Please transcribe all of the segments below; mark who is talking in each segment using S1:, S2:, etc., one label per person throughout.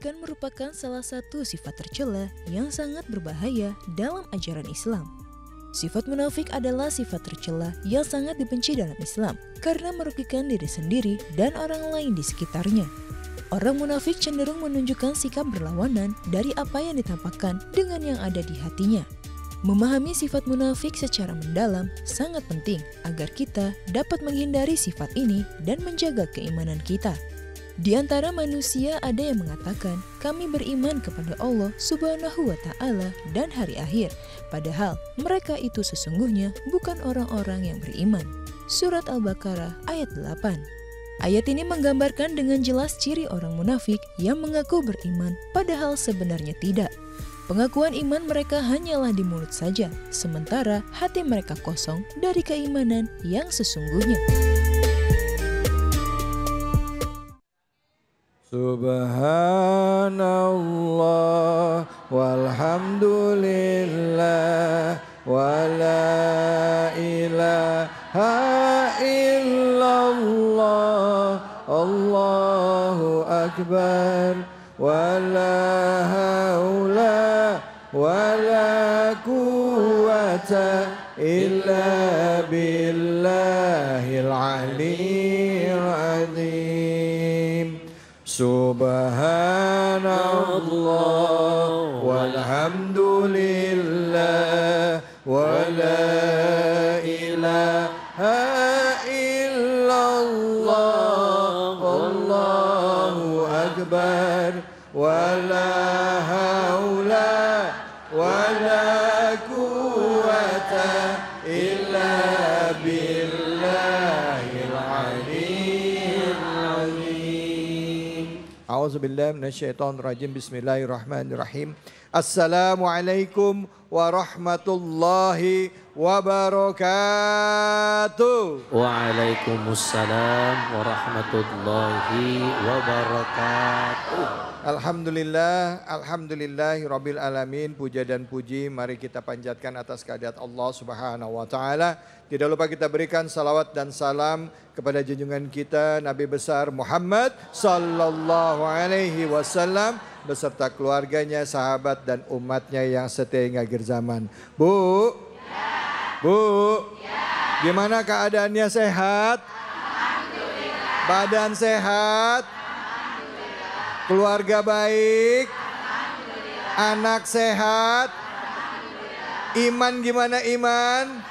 S1: kemunafikan merupakan salah satu sifat tercela yang sangat berbahaya dalam ajaran Islam. Sifat munafik adalah sifat tercela yang sangat dibenci dalam Islam karena merugikan diri sendiri dan orang lain di sekitarnya. Orang munafik cenderung menunjukkan sikap berlawanan dari apa yang ditampakkan dengan yang ada di hatinya. Memahami sifat munafik secara mendalam sangat penting agar kita dapat menghindari sifat ini dan menjaga keimanan kita. Di antara manusia ada yang mengatakan, kami beriman kepada Allah Subhanahu wa Ta'ala dan hari akhir, padahal mereka itu sesungguhnya bukan orang-orang yang beriman. Surat Al-Baqarah ayat 8. Ayat ini menggambarkan dengan jelas ciri orang munafik yang mengaku beriman, padahal sebenarnya tidak. Pengakuan iman mereka hanyalah di mulut saja, sementara hati mereka kosong dari keimanan yang sesungguhnya.
S2: Subhanallah walhamdulillah wa la ilaha illallah Allahu akbar wa la haula wa la quwwata illa billahil aliyyil azim. Subhanallah walhamdulillah wa la ilaha illallah Allahu akbar wa la haula wa la quwwata illa billahil aliyyil azim. A'udzubillahi minasyaitonirrajim. Bismillahirrahmanirrahim. Assalamualaikum warahmatullahi wabarakatuh.
S3: Waalaikumsalam warahmatullahi wabarakatuh.
S2: Alhamdulillah, alhamdulillahirabbil alamin. Puja dan puji mari kita panjatkan atas kehadirat Allah Subhanahu wa taala. Tidak lupa kita berikan salawat dan salam kepada junjungan kita Nabi besar Muhammad sallallahu alaihi wasallam beserta keluarganya, sahabat dan umatnya yang setia hingga akhir zaman. Bu, Bu, gimana keadaannya, sehat? Alhamdulillah. Badan sehat? Alhamdulillah. Keluarga baik? Alhamdulillah. Anak sehat? Alhamdulillah. Iman gimana iman?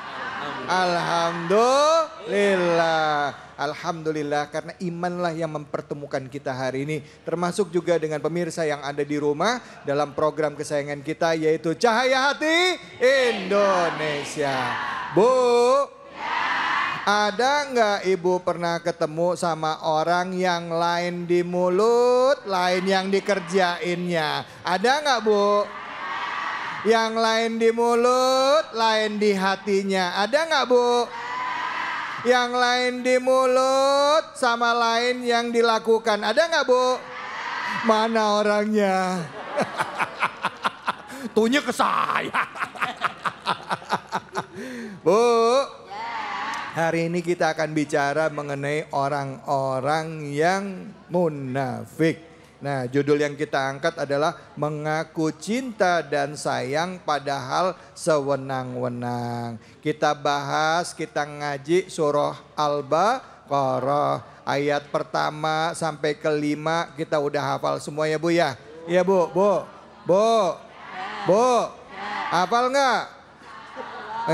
S2: Alhamdulillah. Alhamdulillah, karena imanlah yang mempertemukan kita hari ini. Termasuk juga dengan pemirsa yang ada di rumah dalam program kesayangan kita yaitu Cahaya Hati Indonesia. Bu, ada nggak ibu pernah ketemu sama orang yang lain di mulut, lain yang dikerjainnya? Ada nggak bu? Yang lain di mulut, lain di hatinya. Ada nggak bu? Yang lain di mulut sama lain yang dilakukan. Ada nggak bu? Mana orangnya? Tunjuk ke saya. Bu, hari ini kita akan bicara mengenai orang-orang yang munafik. Nah, judul yang kita angkat adalah mengaku cinta dan sayang padahal sewenang-wenang. Kita bahas, kita ngaji surah Al-Baqarah. Ayat pertama sampai kelima kita udah hafal semua ya bu ya? Iya bu, bu, bu, bu. Hafal nggak?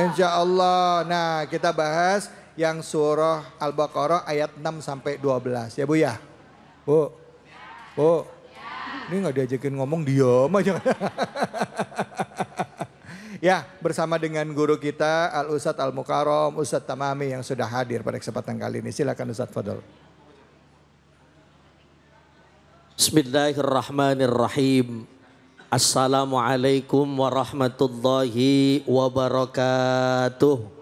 S2: Insya Allah. Nah, kita bahas yang surah Al-Baqarah ayat 6 sampai 12 ya bu ya? Bu. Oh, ini nggak diajakin ngomong, diam aja. Ya, bersama dengan guru kita Al-Ustadz Al-Mukarram, Ustadz Tamami yang sudah hadir pada kesempatan kali ini. Silakan Ustadz, fadhol.
S3: Bismillahirrahmanirrahim. Assalamualaikum warahmatullahi wabarakatuh.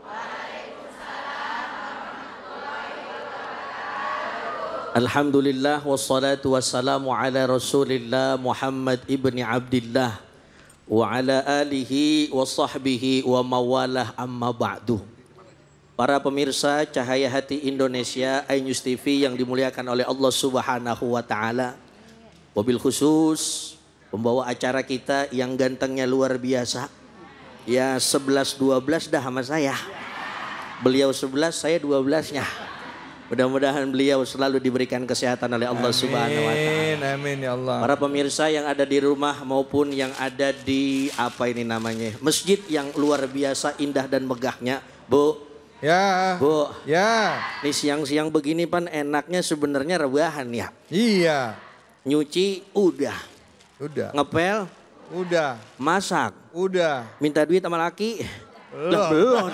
S3: Alhamdulillah wassalatu wassalamu ala Rasulillah Muhammad ibni Abdillah wa ala alihi wa sahbihi wa mawalah amma ba'du. Para pemirsa Cahaya Hati Indonesia iNews TV yang dimuliakan oleh Allah Subhanahu wa taala. Wabil khusus pembawa acara kita yang gantengnya luar biasa. Ya 11-12 dah sama saya. Beliau 11, saya 12-nya. Mudah-mudahan beliau selalu diberikan kesehatan oleh Allah Subhanahu wa taala.
S2: Amin ya Allah.
S3: Para pemirsa yang ada di rumah maupun yang ada di apa ini namanya? Masjid yang luar biasa indah dan megahnya. Bu.
S2: Ya.
S3: Bu.
S2: Ya.
S3: Ini siang-siang begini pan enaknya sebenarnya rebahan ya.
S2: Iya.
S3: Nyuci udah.
S2: Udah.
S3: Ngepel
S2: Udah.
S3: masak.
S2: Udah.
S3: Minta duit sama laki.
S2: Belum.
S3: Belum.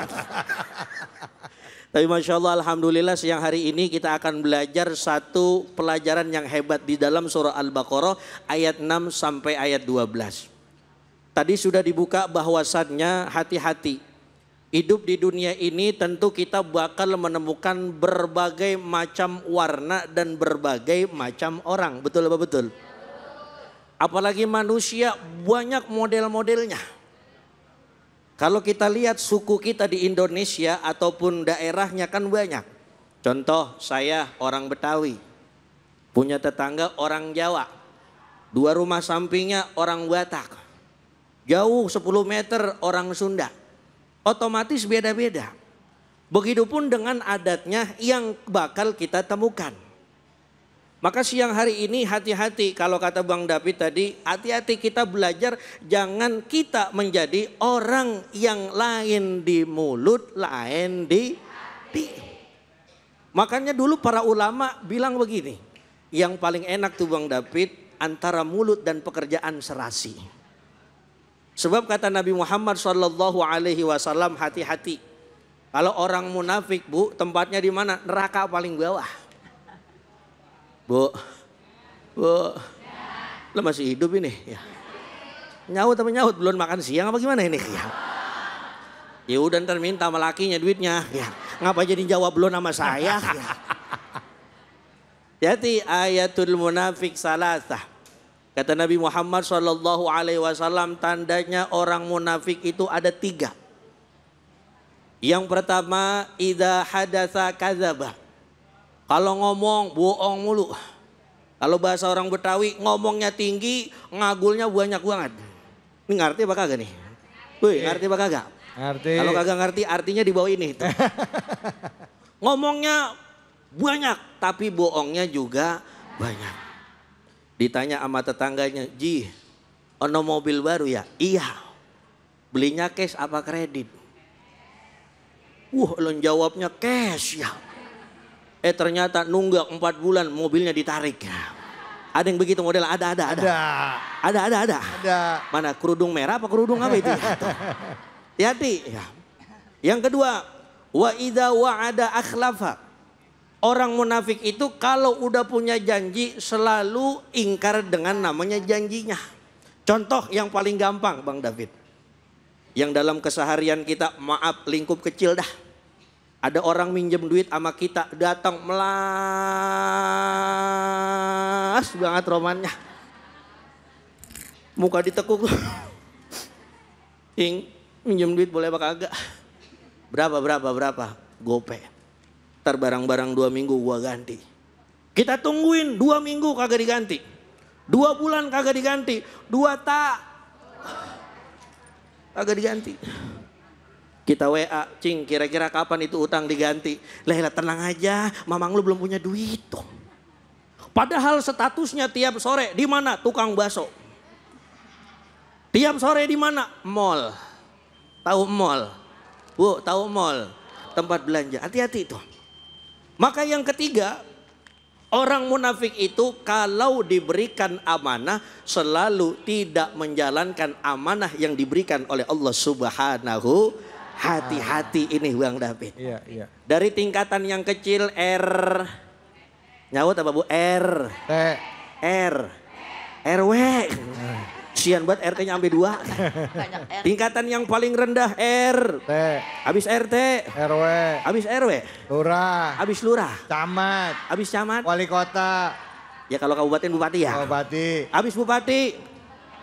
S3: Tapi Masya Allah, Alhamdulillah siang hari ini kita akan belajar satu pelajaran yang hebat di dalam surah Al-Baqarah ayat 6 sampai ayat 12. Tadi sudah dibuka bahwasannya hati-hati. Hidup di dunia ini tentu kita bakal menemukan berbagai macam warna dan berbagai macam orang. Betul apa betul? Apalagi manusia banyak model-modelnya. Kalau kita lihat suku kita di Indonesia ataupun daerahnya kan banyak. Contoh saya orang Betawi. Punya tetangga orang Jawa. 2 rumah sampingnya orang Batak. Jauh 10 meter orang Sunda. Otomatis beda-beda. Begitupun dengan adatnya yang bakal kita temukan. Maka siang hari ini hati-hati, kalau kata Bang David tadi, hati-hati kita belajar jangan kita menjadi orang yang lain di mulut, lain di hati. Makanya dulu para ulama bilang begini, yang paling enak tuh Bang David antara mulut dan pekerjaan serasi. Sebab kata Nabi Muhammad SAW, hati-hati. Kalau orang munafik Bu, tempatnya di mana? Neraka paling bawah. Bu, lo masih hidup ini ya? Nyaut apa nyaut? Belum makan siang apa gimana ini? Ya udah ntar minta sama lakinya duitnya. Ya. Ngapa jadi jawab belum nama saya? Ya. Jadi ayatul munafik salasah. Kata Nabi Muhammad SAW, tandanya orang munafik itu ada 3. Yang pertama, idza hadatsa kadzaba. Kalau ngomong bohong mulu. Kalau bahasa orang Betawi ngomongnya tinggi, ngagulnya banyak banget. Ini ngerti apa kagak nih? Wih, ngerti apa kagak?
S2: Ngerti.
S3: Kalau kagak ngerti artinya di bawah ini. Ngomongnya banyak tapi bohongnya juga banyak. Ditanya sama tetangganya, "Ji, ono mobil baru ya?" "Iya." "Belinya cash apa kredit?" Lo jawabnya cash ya. Ternyata nunggak 4 bulan mobilnya ditarik. Ada yang begitu model? Ada.
S2: Ada.
S3: Mana kerudung merah apa kerudung apa itu? Hati-hati. Ya. Yang kedua, wa idza wa'ada akhlafa. Orang munafik itu kalau udah punya janji selalu ingkar dengan namanya janjinya. Contoh yang paling gampang Bang David. Yang dalam keseharian kita, maaf lingkup kecil dah. Ada orang minjem duit sama kita, datang melas banget romannya. Muka ditekuk. Ing, minjem duit boleh apa kagak? Berapa? Gope. Ntar barang-barang 2 minggu gua ganti. Kita tungguin 2 minggu kagak diganti. 2 bulan kagak diganti. 2 kagak diganti. Kita WA, "Cing, kira-kira kapan itu utang diganti?" Lah tenang aja, mamang lu belum punya duit tuh. Padahal statusnya tiap sore di mana? Tukang bakso. Tiap sore di mana? Mall. Tahu mall? Bu, tahu mall? Tempat belanja. Hati-hati tuh. Maka yang ketiga, orang munafik itu kalau diberikan amanah selalu tidak menjalankan amanah yang diberikan oleh Allah Subhanahu. Hati-hati ini Bang David.
S2: Iya.
S3: Dari tingkatan yang kecil R. Nyaut apa Bu? R.
S2: T.
S3: R. RW. Sian buat RT-nya sampai 2. Tingkatan yang paling rendah R.
S2: T.
S3: Habis RT.
S2: RW.
S3: Habis RW.
S2: Lurah.
S3: Habis lurah.
S2: Camat.
S3: Habis camat.
S2: Wali kota.
S3: Ya kalau kabupaten bupati ya.
S2: Bupati.
S3: Habis bupati.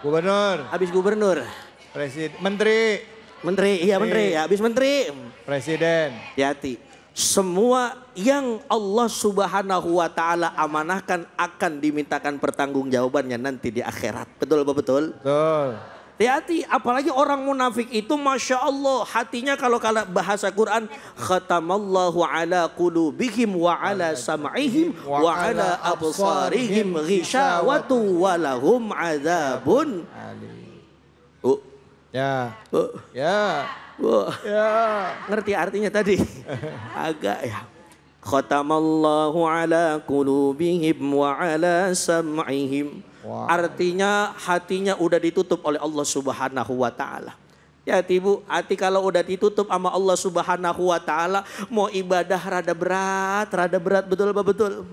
S2: Gubernur.
S3: Habis gubernur.
S2: Presiden. Menteri.
S3: Menteri. Iya menteri. Ya, habis menteri.
S2: Presiden.
S3: Hati-hati. semua yang Allah Subhanahu wa taala amanahkan akan dimintakan pertanggungjawabannya nanti di akhirat. Betul apa betul?
S2: Betul.
S3: Hati-hati, apalagi orang munafik itu Masya Allah hatinya kalau bahasa Quran khatamallahu ala qulubihim wa ala sam'ihim wa ala absarihim ghishawatu walahum azabun.
S2: Ya. Ya.
S3: Ya. Ngerti artinya tadi? Agak ya. Khatamallahu ala qulubihim wa ala sam'ihim. Artinya hatinya udah ditutup oleh Allah Subhanahu wa taala. Ya Ibu, hati kalau udah ditutup sama Allah Subhanahu wa taala, mau ibadah rada berat, betul apa betul?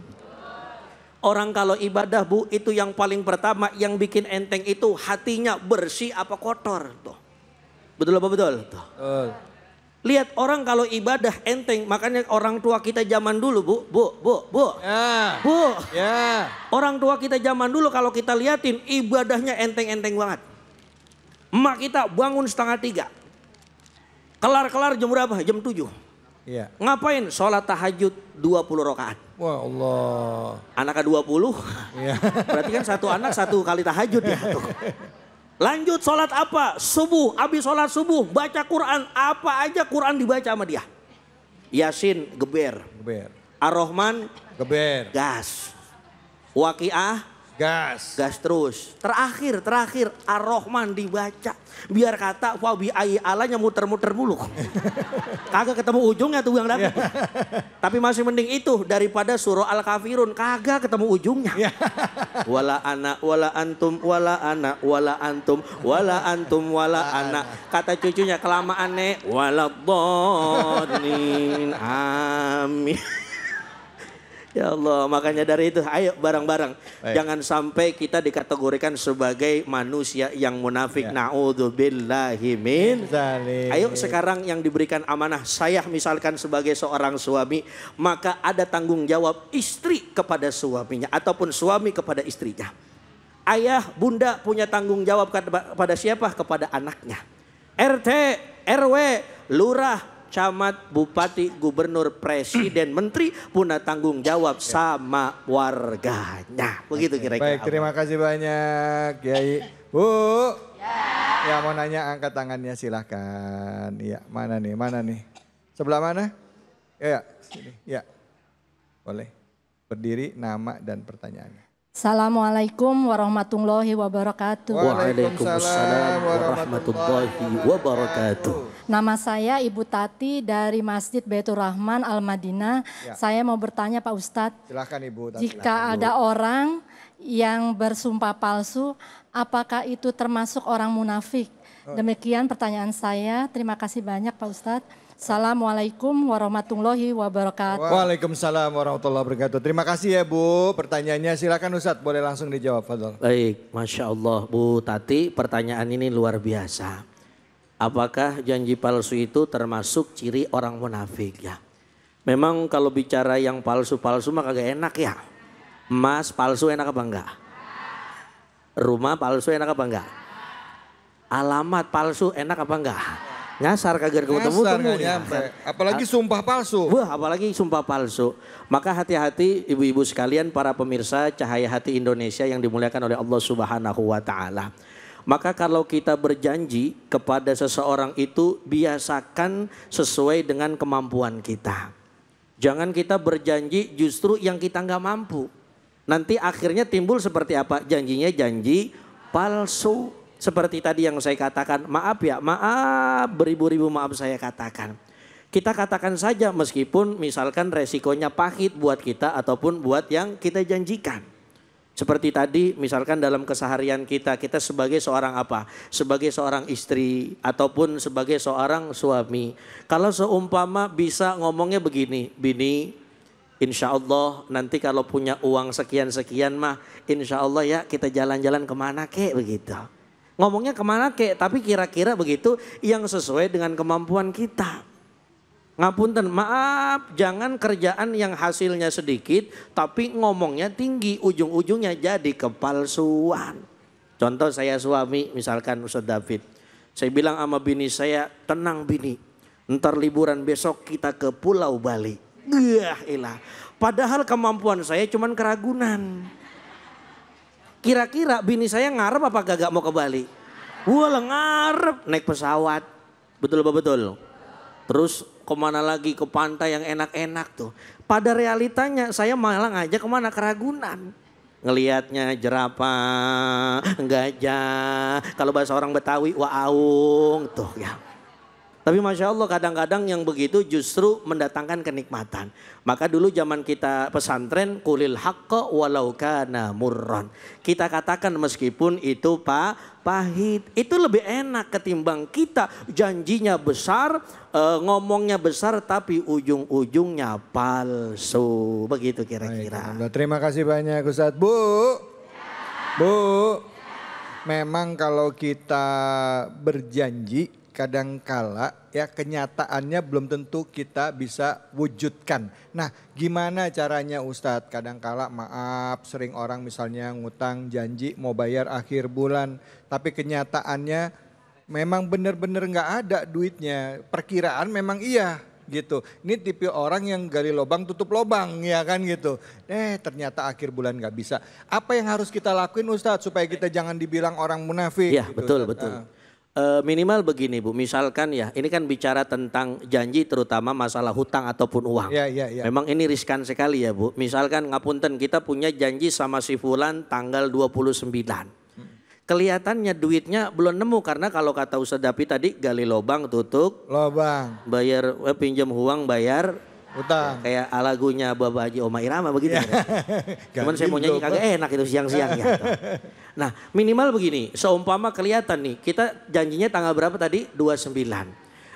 S3: Orang kalau ibadah Bu, itu yang paling pertama yang bikin enteng itu hatinya bersih apa kotor tuh. Betul apa betul? Tuh. Lihat orang kalau ibadah enteng, makanya orang tua kita zaman dulu Bu.
S2: Ya.
S3: Bu.
S2: Ya.
S3: Orang tua kita zaman dulu kalau kita liatin ibadahnya enteng-enteng banget. Emak kita bangun 2:30. Kelar jam berapa? Jam 7.
S2: Iya.
S3: Ngapain? Sholat tahajud 20 rakaat.
S2: Wah Allah.
S3: Anaknya 20.
S2: Iya.
S3: Berarti kan satu anak 1 kali tahajud ya. Tuh. Lanjut sholat apa? Subuh, habis sholat subuh baca Quran. Apa aja Quran dibaca sama dia. Yasin geber. Ar-Rahman
S2: Geber.
S3: gas. Waqiah
S2: Gas.
S3: terus. Terakhir Ar-Rahman dibaca. Biar kata wabi ai alanya muter-muter mulu. Kagak ketemu ujungnya tuh yang dapat. Tapi masih mending itu daripada surah Al-Kafirun. Kagak ketemu ujungnya. Wala ana wala antum wala ana wala antum wala antum wala ana. Kata cucunya kelamaan nek wala dhalin. Amin. Ya Allah, makanya dari itu ayo bareng-bareng. Jangan sampai kita dikategorikan sebagai manusia yang munafik. Na'udzubillahi min dzalik. Ayo sekarang yang diberikan amanah, saya misalkan sebagai seorang suami, maka ada tanggung jawab istri kepada suaminya ataupun suami kepada istrinya. Ayah, bunda punya tanggung jawab kepada siapa? Kepada anaknya. RT, RW, lurah, camat, bupati, gubernur, presiden, menteri punya tanggung jawab sama warganya. Begitu kira-kira.
S2: Baik, terima kasih banyak Kiai. Bu. Ya mau nanya angkat tangannya silahkan. Iya, mana nih? Sebelah mana? Ya, sini. Ya. Boleh. Berdiri, nama dan pertanyaannya.
S4: Assalamualaikum warahmatullahi wabarakatuh.
S3: Waalaikumsalam warahmatullahi wabarakatuh.
S4: Nama saya Ibu Tati dari Masjid Baitur Rahman Al-Madinah.
S2: Ya.
S4: Saya mau bertanya Pak Ustadz.
S2: Silakan Ibu Tati.
S4: Jika ada orang yang bersumpah palsu, apakah itu termasuk orang munafik? Demikian pertanyaan saya. Terima kasih banyak Pak Ustadz. Assalamualaikum warahmatullahi wabarakatuh.
S2: Waalaikumsalam warahmatullahi wabarakatuh. Terima kasih ya Bu. Pertanyaannya silakan Ustadz, boleh langsung dijawab Fadol.
S3: Baik, Masya Allah Bu Tati, pertanyaan ini luar biasa. Apakah janji palsu itu termasuk ciri orang munafik ya? Memang kalau bicara yang palsu-palsu mah kagak enak ya. Emas palsu enak apa enggak? Rumah palsu enak apa enggak? Alamat palsu enak apa enggak? Nyasar kagak ketemu ya.
S2: Apalagi sumpah palsu.
S3: Wah, apalagi sumpah palsu. Maka hati-hati ibu-ibu sekalian, para pemirsa Cahaya Hati Indonesia yang dimuliakan oleh Allah Subhanahu wa taala. Maka kalau kita berjanji kepada seseorang itu biasakan sesuai dengan kemampuan kita. Jangan kita berjanji justru yang kita nggak mampu. Nanti akhirnya timbul seperti apa? Janjinya janji palsu. Seperti tadi yang saya katakan, maaf ya, maaf, beribu-ribu maaf saya katakan. Kita katakan saja meskipun misalkan resikonya pahit buat kita ataupun buat yang kita janjikan. Seperti tadi misalkan dalam keseharian kita sebagai seorang apa? Sebagai seorang istri ataupun sebagai seorang suami. Kalau seumpama bisa ngomongnya begini, bini, insya Allah nanti kalau punya uang sekian-sekian mah insya Allah ya kita jalan-jalan kemana kek begitu. Ngomongnya kemana kek, tapi kira-kira begitu yang sesuai dengan kemampuan kita. Ngapunten, maaf, jangan kerjaan yang hasilnya sedikit tapi ngomongnya tinggi, ujung-ujungnya jadi kepalsuan. Contoh saya suami, misalkan Ustaz David. Saya bilang sama bini saya, tenang bini, Ntar liburan besok kita ke Pulau Bali. Elah. Padahal kemampuan saya cuman ke Ragunan. Kira-kira bini saya ngarep apa gak mau ke Bali? Wah ngarep naik pesawat. Betul apa betul? Terus kemana lagi, ke pantai yang enak-enak tuh. Pada realitanya saya malah ngajak kemana, ke Ragunan. Ngelihatnya jerapah, gajah, kalau bahasa orang Betawi waung tuh ya. Tapi Masya Allah kadang-kadang yang begitu justru mendatangkan kenikmatan. Maka dulu zaman kita pesantren, kulil haqqa walau kana murran. Kita katakan meskipun itu pahit. Itu lebih enak ketimbang kita janjinya besar, ngomongnya besar tapi ujung-ujungnya palsu. Begitu kira-kira.
S2: Terima kasih banyak Ustadz. Bu. Memang kalau kita berjanji kadangkala ya kenyataannya belum tentu kita bisa wujudkan. Nah gimana caranya Ustadz? Kadangkala maaf sering orang misalnya ngutang janji mau bayar akhir bulan. Tapi kenyataannya memang benar-benar nggak ada duitnya. Perkiraan memang iya gitu. Ini tipe orang yang gali lubang tutup lubang ya kan gitu. Ternyata akhir bulan nggak bisa. Apa yang harus kita lakuin Ustadz supaya kita jangan dibilang orang munafik?
S3: Iya
S2: gitu,
S3: betul. Minimal begini Bu, misalkan ya ini kan bicara tentang janji terutama masalah hutang ataupun uang.
S2: Ya.
S3: Memang ini riskan sekali ya Bu. Misalkan ngapunten kita punya janji sama si Fulan tanggal 29. Kelihatannya duitnya belum nemu karena kalau kata Ustadz Dapi tadi gali lobang tutup.
S2: Lobang.
S3: Bayar pinjam uang bayar.
S2: Utang.
S3: Kayak lagunya Bapak Haji Oma Irama begitu. Cuman saya mau nyanyi kagak enak itu siang-siang ya. Nah minimal begini, seumpama kelihatan nih kita janjinya tanggal berapa tadi? 29.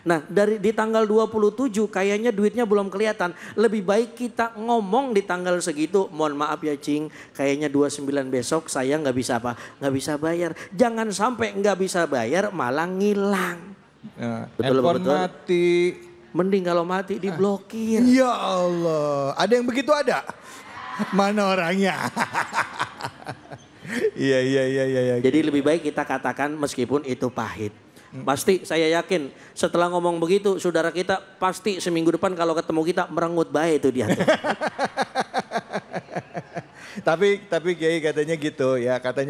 S3: Nah di tanggal 27 kayaknya duitnya belum kelihatan. Lebih baik kita ngomong di tanggal segitu, mohon maaf ya Cing, kayaknya 29 besok saya nggak bisa bayar. Jangan sampai nggak bisa bayar malah ngilang. Betul.
S2: Mati.
S3: Mending kalau mati diblokir.
S2: Ya Allah, ada yang begitu ada? Mana orangnya? Iya.
S3: Jadi lebih baik kita katakan meskipun itu pahit. Pasti saya yakin setelah ngomong begitu saudara kita pasti seminggu depan kalau ketemu kita merengut baik itu dia.
S2: Tapi Kiai katanya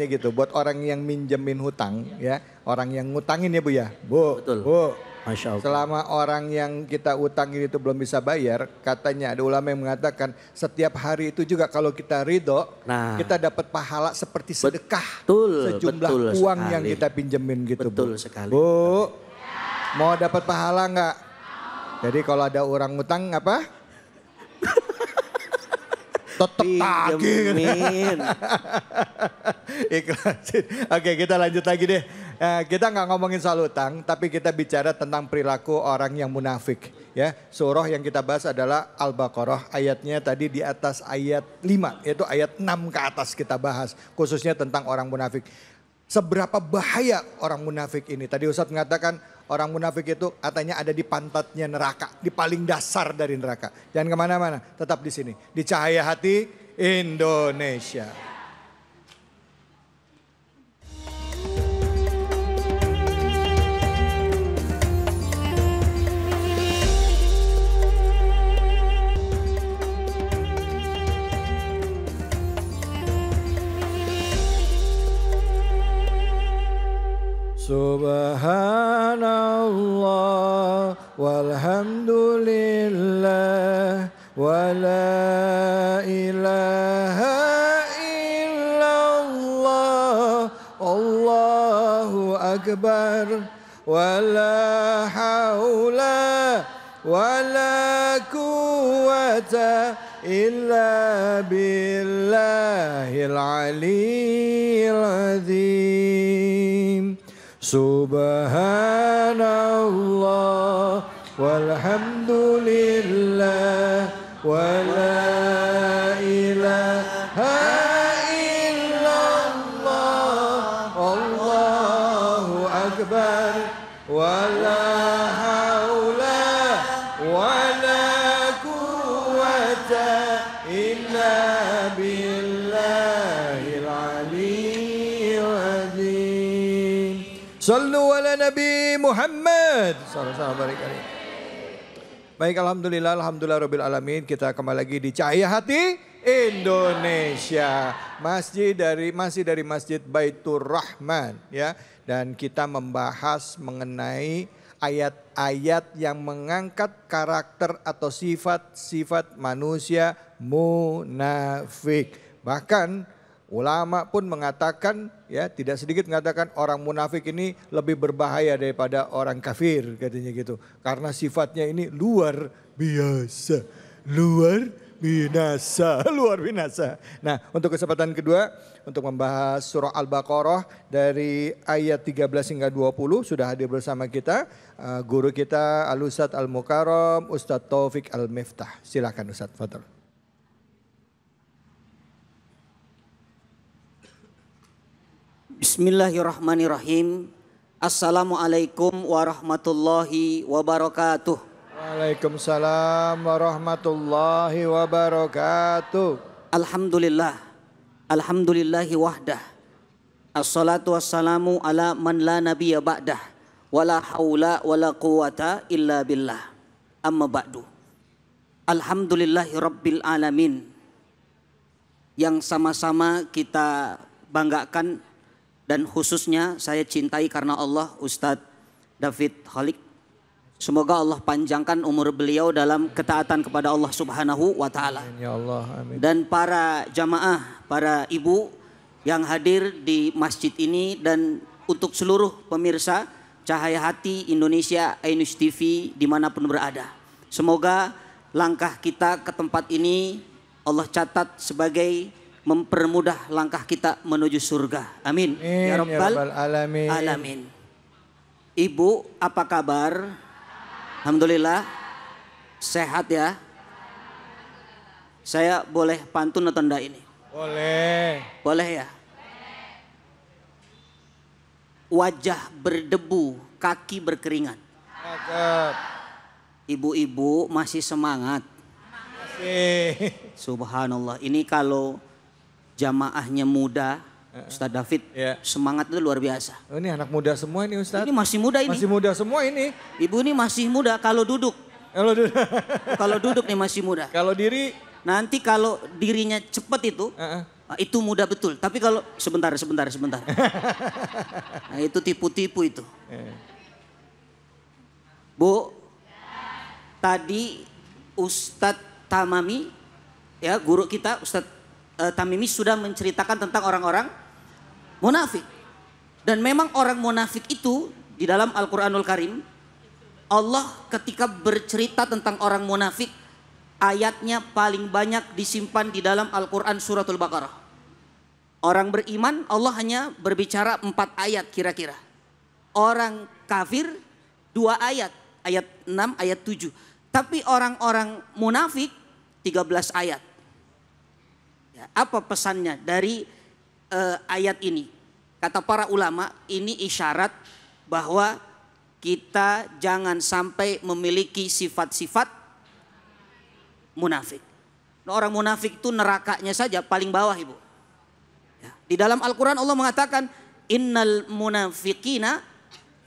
S2: gitu buat orang yang minjemin hutang ya, orang yang ngutangin ya Bu ya.
S3: Betul.
S2: Bu.
S3: Masya Allah.
S2: Selama orang yang kita utangin itu belum bisa bayar, katanya ada ulama yang mengatakan setiap hari itu juga kalau kita ridho, kita dapat pahala seperti sedekah. Sejumlah uang sekali yang kita pinjemin gitu.
S3: Betul sekali.
S2: Bu, mau dapat pahala enggak? Jadi kalau ada orang utang apa? Tetap tagih. Ikhlasin. Oke, kita lanjut lagi deh. Kita nggak ngomongin soal utang, tapi kita bicara tentang perilaku orang yang munafik. Ya, surah yang kita bahas adalah Al-Baqarah, ayatnya tadi di atas ayat 5, yaitu ayat 6 ke atas kita bahas, khususnya tentang orang munafik. Seberapa bahaya orang munafik ini? Tadi Ustadz mengatakan orang munafik itu katanya ada di pantatnya neraka, di paling dasar dari neraka. Jangan kemana-mana, tetap di sini, di Cahaya Hati Indonesia. Subhanallah walhamdulillah wa la ilaha illallah Allahu akbar wa la hawla wa la quwwata illa billahil aliyyil azim. Subhanallah walhamdulillah wa la ilaha illallah Allahu akbar wa la hawla wa la quwwata illa billahil aliyyil azim. Sallu ala Nabi Muhammad. Sallallahu alaihi wasallam. Baik, alhamdulillah rabbil alamin. Kita kembali lagi di Cahaya Hati Indonesia. Masih dari Masjid Baitur Rahman ya. Dan kita membahas mengenai ayat-ayat yang mengangkat karakter atau sifat-sifat manusia munafik. Bahkan ulama pun mengatakan, ya tidak sedikit mengatakan orang munafik ini lebih berbahaya daripada orang kafir katanya gitu. Karena sifatnya ini luar biasa, luar binasa. Nah, untuk kesempatan kedua untuk membahas surah Al-Baqarah dari ayat 13 hingga 20 sudah hadir bersama kita guru kita Al-Ustadz Al-Mukarram Ustadz Taufik Al-Miftah. Silakan Ustadz, fadhal.
S5: Bismillahirrahmanirrahim. Assalamualaikum warahmatullahi wabarakatuh.
S2: Waalaikumsalam warahmatullahi wabarakatuh.
S5: Alhamdulillahi wahdah. Assalatu wassalamu ala man la nabiyya ba'dah. Wala haula wala quwata illa billah. Amma ba'du. Alhamdulillahi rabbil alamin. Yang sama-sama kita banggakan dan khususnya saya cintai karena Allah, Ustadz David Khalik. Semoga Allah panjangkan umur beliau dalam ketaatan kepada Allah Subhanahu wa Ta'ala.
S2: Ya Allah, amin.
S5: Dan para jamaah, para ibu yang hadir di masjid ini dan untuk seluruh pemirsa Cahaya Hati Indonesia, Ainus TV dimanapun berada. Semoga langkah kita ke tempat ini Allah catat sebagai mempermudah langkah kita menuju surga. Amin.
S2: Ya Rabbal alamin.
S5: Ibu, apa kabar? Alhamdulillah. Sehat ya? Saya boleh pantun atau enggak ini?
S2: Boleh.
S5: Boleh ya? Wajah berdebu, kaki berkeringat.
S2: Cakep.
S5: Ibu-ibu masih semangat.
S2: Masih.
S5: Subhanallah. Ini kalau jamaahnya muda, Ustadz David, semangat itu luar biasa.
S2: Oh, ini anak muda semua ini Ustadz.
S5: Ini masih muda ini.
S2: Masih muda semua ini.
S5: Ibu ini masih muda kalau duduk. Kalau duduk nih masih muda.
S2: Kalau diri.
S5: Nanti kalau dirinya cepet itu muda betul. Tapi kalau sebentar. Nah, itu tipu-tipu itu. Bu, tadi Ustadz Tamami, ya guru kita Ustadz Tamimi sudah menceritakan tentang orang-orang munafik. Dan memang orang munafik itu di dalam Al-Quranul Karim, Allah ketika bercerita tentang orang munafik, ayatnya paling banyak disimpan di dalam Al-Quran suratul Baqarah. Orang beriman Allah hanya berbicara 4 ayat kira-kira. Orang kafir 2 ayat, ayat 6, ayat 7. Tapi orang-orang munafik 13 ayat. Apa pesannya dari ayat ini? Kata para ulama, ini isyarat bahwa kita jangan sampai memiliki sifat-sifat munafik. Orang munafik itu nerakanya saja paling bawah, Ibu. Ya, di dalam Al-Quran Allah mengatakan, innal munafiqina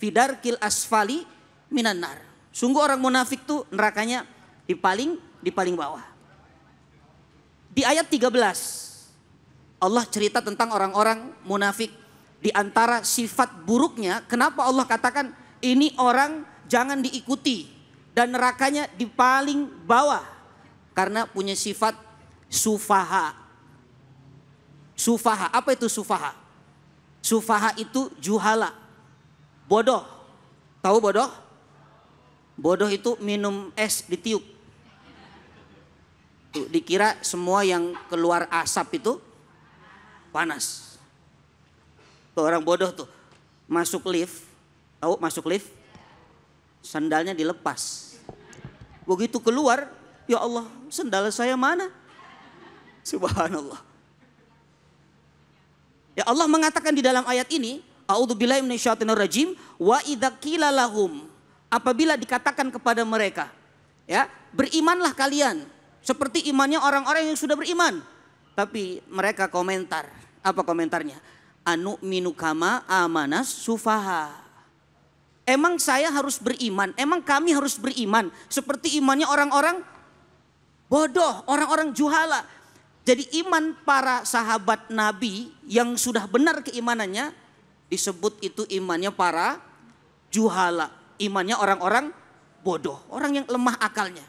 S5: fidarkil asfali minan nar. Sungguh orang munafik itu nerakanya di paling bawah. Di ayat 13 Allah cerita tentang orang-orang munafik. Di antara sifat buruknya, kenapa Allah katakan ini orang jangan diikuti dan nerakanya di paling bawah? Karena punya sifat sufaha. Sufaha, apa itu sufaha? Sufaha itu juhala, bodoh. Tahu bodoh? Bodoh itu minum es ditiup. Tuh, dikira semua yang keluar asap itu panas. Tuh orang bodoh tuh masuk lift, tahu masuk lift, sandalnya dilepas. Begitu keluar, ya Allah, sandal saya mana? Subhanallah. Ya Allah mengatakan di dalam ayat ini, a'udzubillahi minasyaitonirrajim, wa idza qila lahum, apabila dikatakan kepada mereka, ya, berimanlah kalian seperti imannya orang-orang yang sudah beriman. Tapi mereka komentar. Apa komentarnya? Anu minu kama amanas sufaha. Emang saya harus beriman, emang kami harus beriman seperti imannya orang-orang bodoh, orang-orang juhala. Jadi iman para sahabat Nabi yang sudah benar keimanannya disebut itu imannya para juhala. Imannya orang-orang bodoh, orang yang lemah akalnya.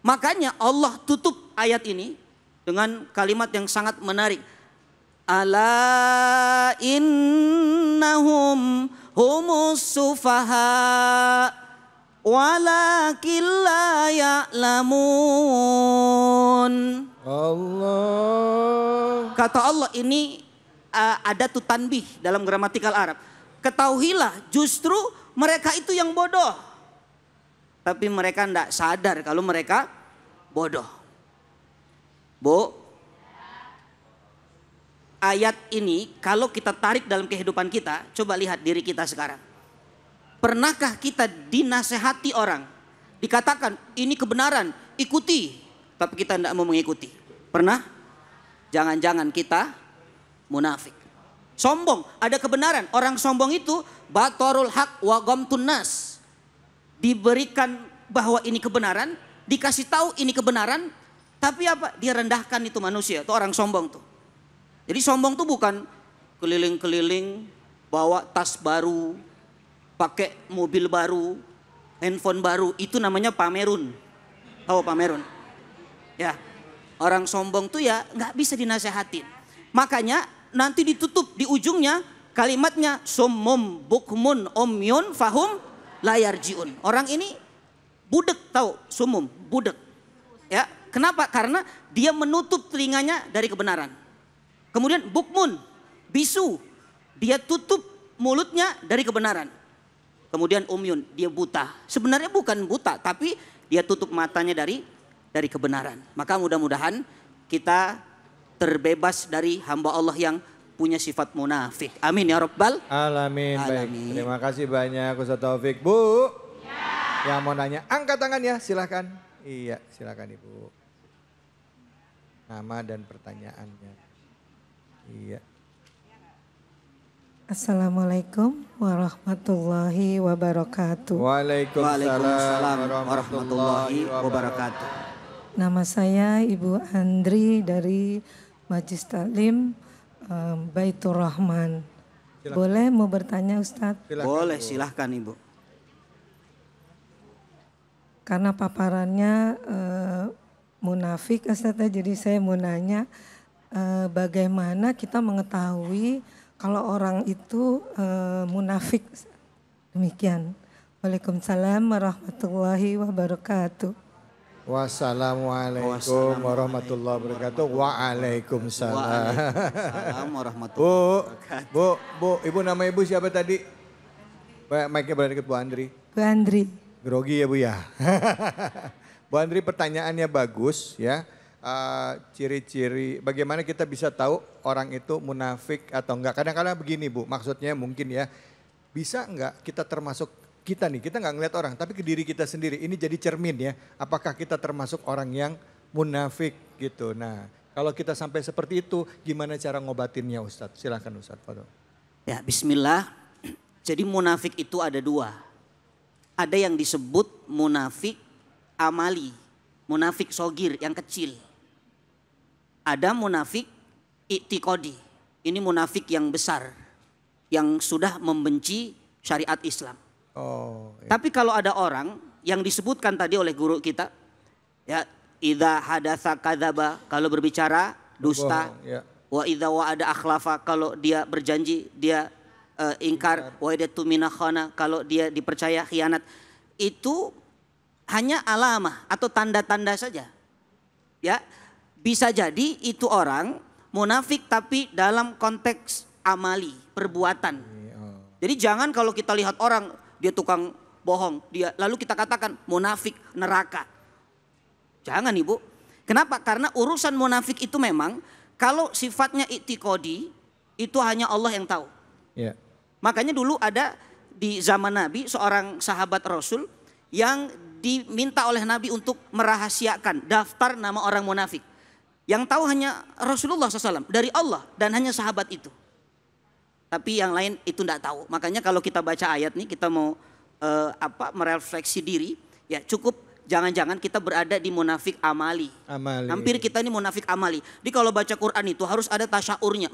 S5: Makanya Allah tutup ayat ini dengan kalimat yang sangat menarik. Ala innahum humus sufaha walakin la ya'lamun.
S2: Allah.
S5: Kata Allah ini ada tanbih dalam gramatikal Arab. Ketahuilah justru mereka itu yang bodoh. Tapi mereka tidak sadar kalau mereka bodoh. Bu, ayat ini kalau kita tarik dalam kehidupan kita, coba lihat diri kita sekarang. Pernahkah kita dinasehati orang, dikatakan ini kebenaran, ikuti, tapi kita tidak mau mengikuti? Pernah? Jangan-jangan kita munafik. Sombong, ada kebenaran. Orang sombong itu batorul haq wa ghamtun nas. Diberikan bahwa ini kebenaran, dikasih tahu ini kebenaran, tapi apa? Dia rendahkan itu manusia, itu orang sombong tuh. Jadi sombong tuh bukan keliling-keliling bawa tas baru, pakai mobil baru, handphone baru, itu namanya pamerun. Tahu pamerun? Ya, orang sombong tuh ya nggak bisa dinasehatin. Makanya nanti ditutup di ujungnya kalimatnya summum bukmun umyun fahum layar jiun. Orang ini budek, tahu summum, budek. Ya, kenapa? Karena dia menutup telinganya dari kebenaran. Kemudian bukmun, bisu, dia tutup mulutnya dari kebenaran. Kemudian umyun, dia buta. Sebenarnya bukan buta, tapi dia tutup matanya dari kebenaran. Maka mudah-mudahan kita terbebas dari hamba Allah yang punya sifat munafik. Amin ya Rabbal
S2: Alamin. Baik.
S5: Alamin.
S2: Terima kasih banyak Ustaz Taufik. Bu, yang mau nanya angkat tangannya silahkan. Iya silahkan Ibu. Nama dan pertanyaannya. Iya.
S6: Assalamualaikum warahmatullahi wabarakatuh.
S2: Waalaikumsalam
S5: warahmatullahi wabarakatuh.
S6: Nama saya Ibu Andri dari Majlis Taklim Baitur Rahman. Boleh mau bertanya Ustadz?
S5: Boleh, silahkan Ibu.
S6: Karena paparannya munafik Ustadz, jadi saya mau nanya bagaimana kita mengetahui kalau orang itu munafik. Demikian. Waalaikumsalam warahmatullahi wabarakatuh.
S2: Wassalamualaikum warahmatullahi wabarakatuh. Waalaikumsalam.
S5: Waalaikumsalam warahmatullahi wabarakatuh.
S2: Bu, Ibu nama Ibu siapa tadi? Mic-nya berada dekat Bu Andri.
S6: Bu Andri.
S2: Grogi ya Bu ya. Bu Andri pertanyaannya bagus ya. Ciri-ciri bagaimana kita bisa tahu orang itu munafik atau enggak. Kadang-kadang begini Bu, maksudnya mungkin ya. Bisa enggak kita termasuk kita nih, kita enggak ngeliat orang tapi ke diri kita sendiri. Ini jadi cermin ya. Apakah kita termasuk orang yang munafik gitu. Nah kalau kita sampai seperti itu gimana cara ngobatinnya Ustadz? Silahkan Ustadz.
S5: Ya bismillah. Jadi munafik itu ada dua. Ada yang disebut munafik amali. Munafik sogir yang kecil. Ada munafik i'tiqadi. Ini munafik yang besar. Yang sudah membenci syariat Islam.
S2: Oh, iya.
S5: Tapi kalau ada orang yang disebutkan tadi oleh guru kita. Ya, idza hadatsa kadzaba, kalau berbicara dusta.
S2: Bohong, ya.
S5: Wa idza wa'ada akhlafa, kalau dia berjanji dia ingkar. Wa idza tumina khana, kalau dia dipercaya khianat. Itu hanya alamah atau tanda-tanda saja. Ya, bisa jadi itu orang munafik tapi dalam konteks amali, perbuatan. Jadi jangan kalau kita lihat orang dia tukang bohong, dia lalu kita katakan munafik neraka. Jangan Ibu. Kenapa? Karena urusan munafik itu memang kalau sifatnya i'tiqadi itu hanya Allah yang tahu.
S2: Yeah.
S5: Makanya dulu ada di zaman Nabi seorang sahabat Rasul yang diminta oleh Nabi untuk merahasiakan daftar nama orang munafik. Yang tahu hanya Rasulullah SAW dari Allah dan hanya sahabat itu. Tapi yang lain itu tidak tahu. Makanya kalau kita baca ayat nih kita mau merefleksi diri, ya cukup jangan-jangan kita berada di munafik amali. Hampir kita ini munafik amali. Jadi kalau baca Quran itu harus ada tasyaurnya,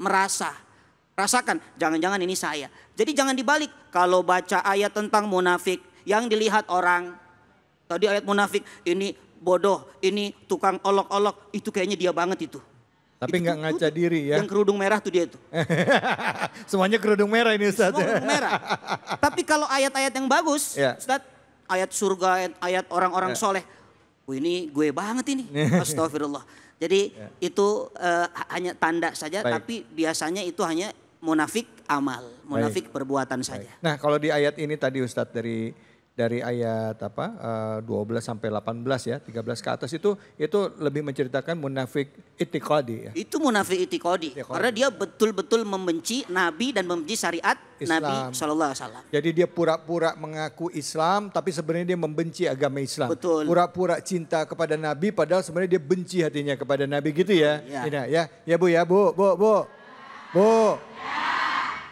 S5: rasakan, jangan-jangan ini saya. Jadi jangan dibalik, kalau baca ayat tentang munafik yang dilihat orang, tadi ayat munafik ini bodoh, ini tukang olok-olok, itu kayaknya dia banget itu.
S2: Tapi nggak ngaca diri ya.
S5: Yang kerudung merah tuh dia tuh.
S2: Semuanya kerudung merah ini Ustaz.
S5: Semua kerudung merah. Tapi kalau ayat-ayat yang bagus, Ustaz, ayat surga, ayat orang-orang soleh. Ini gue banget ini. Astagfirullah. Jadi itu hanya tanda saja, tapi biasanya itu hanya munafik amal, munafik perbuatan saja.
S2: Nah kalau di ayat ini tadi Ustadz dari ayat 12 sampai 18 ya, 13 ke atas itu lebih menceritakan munafik itikadi ya.
S5: Itu munafik itikadi. Karena dia betul-betul membenci Nabi dan membenci syariat Islam. Nabi SAW.
S2: Jadi dia pura-pura mengaku Islam tapi sebenarnya dia membenci agama Islam.
S5: Betul.
S2: Pura-pura cinta kepada Nabi padahal sebenarnya dia benci hatinya kepada Nabi gitu ya. Ya Bu.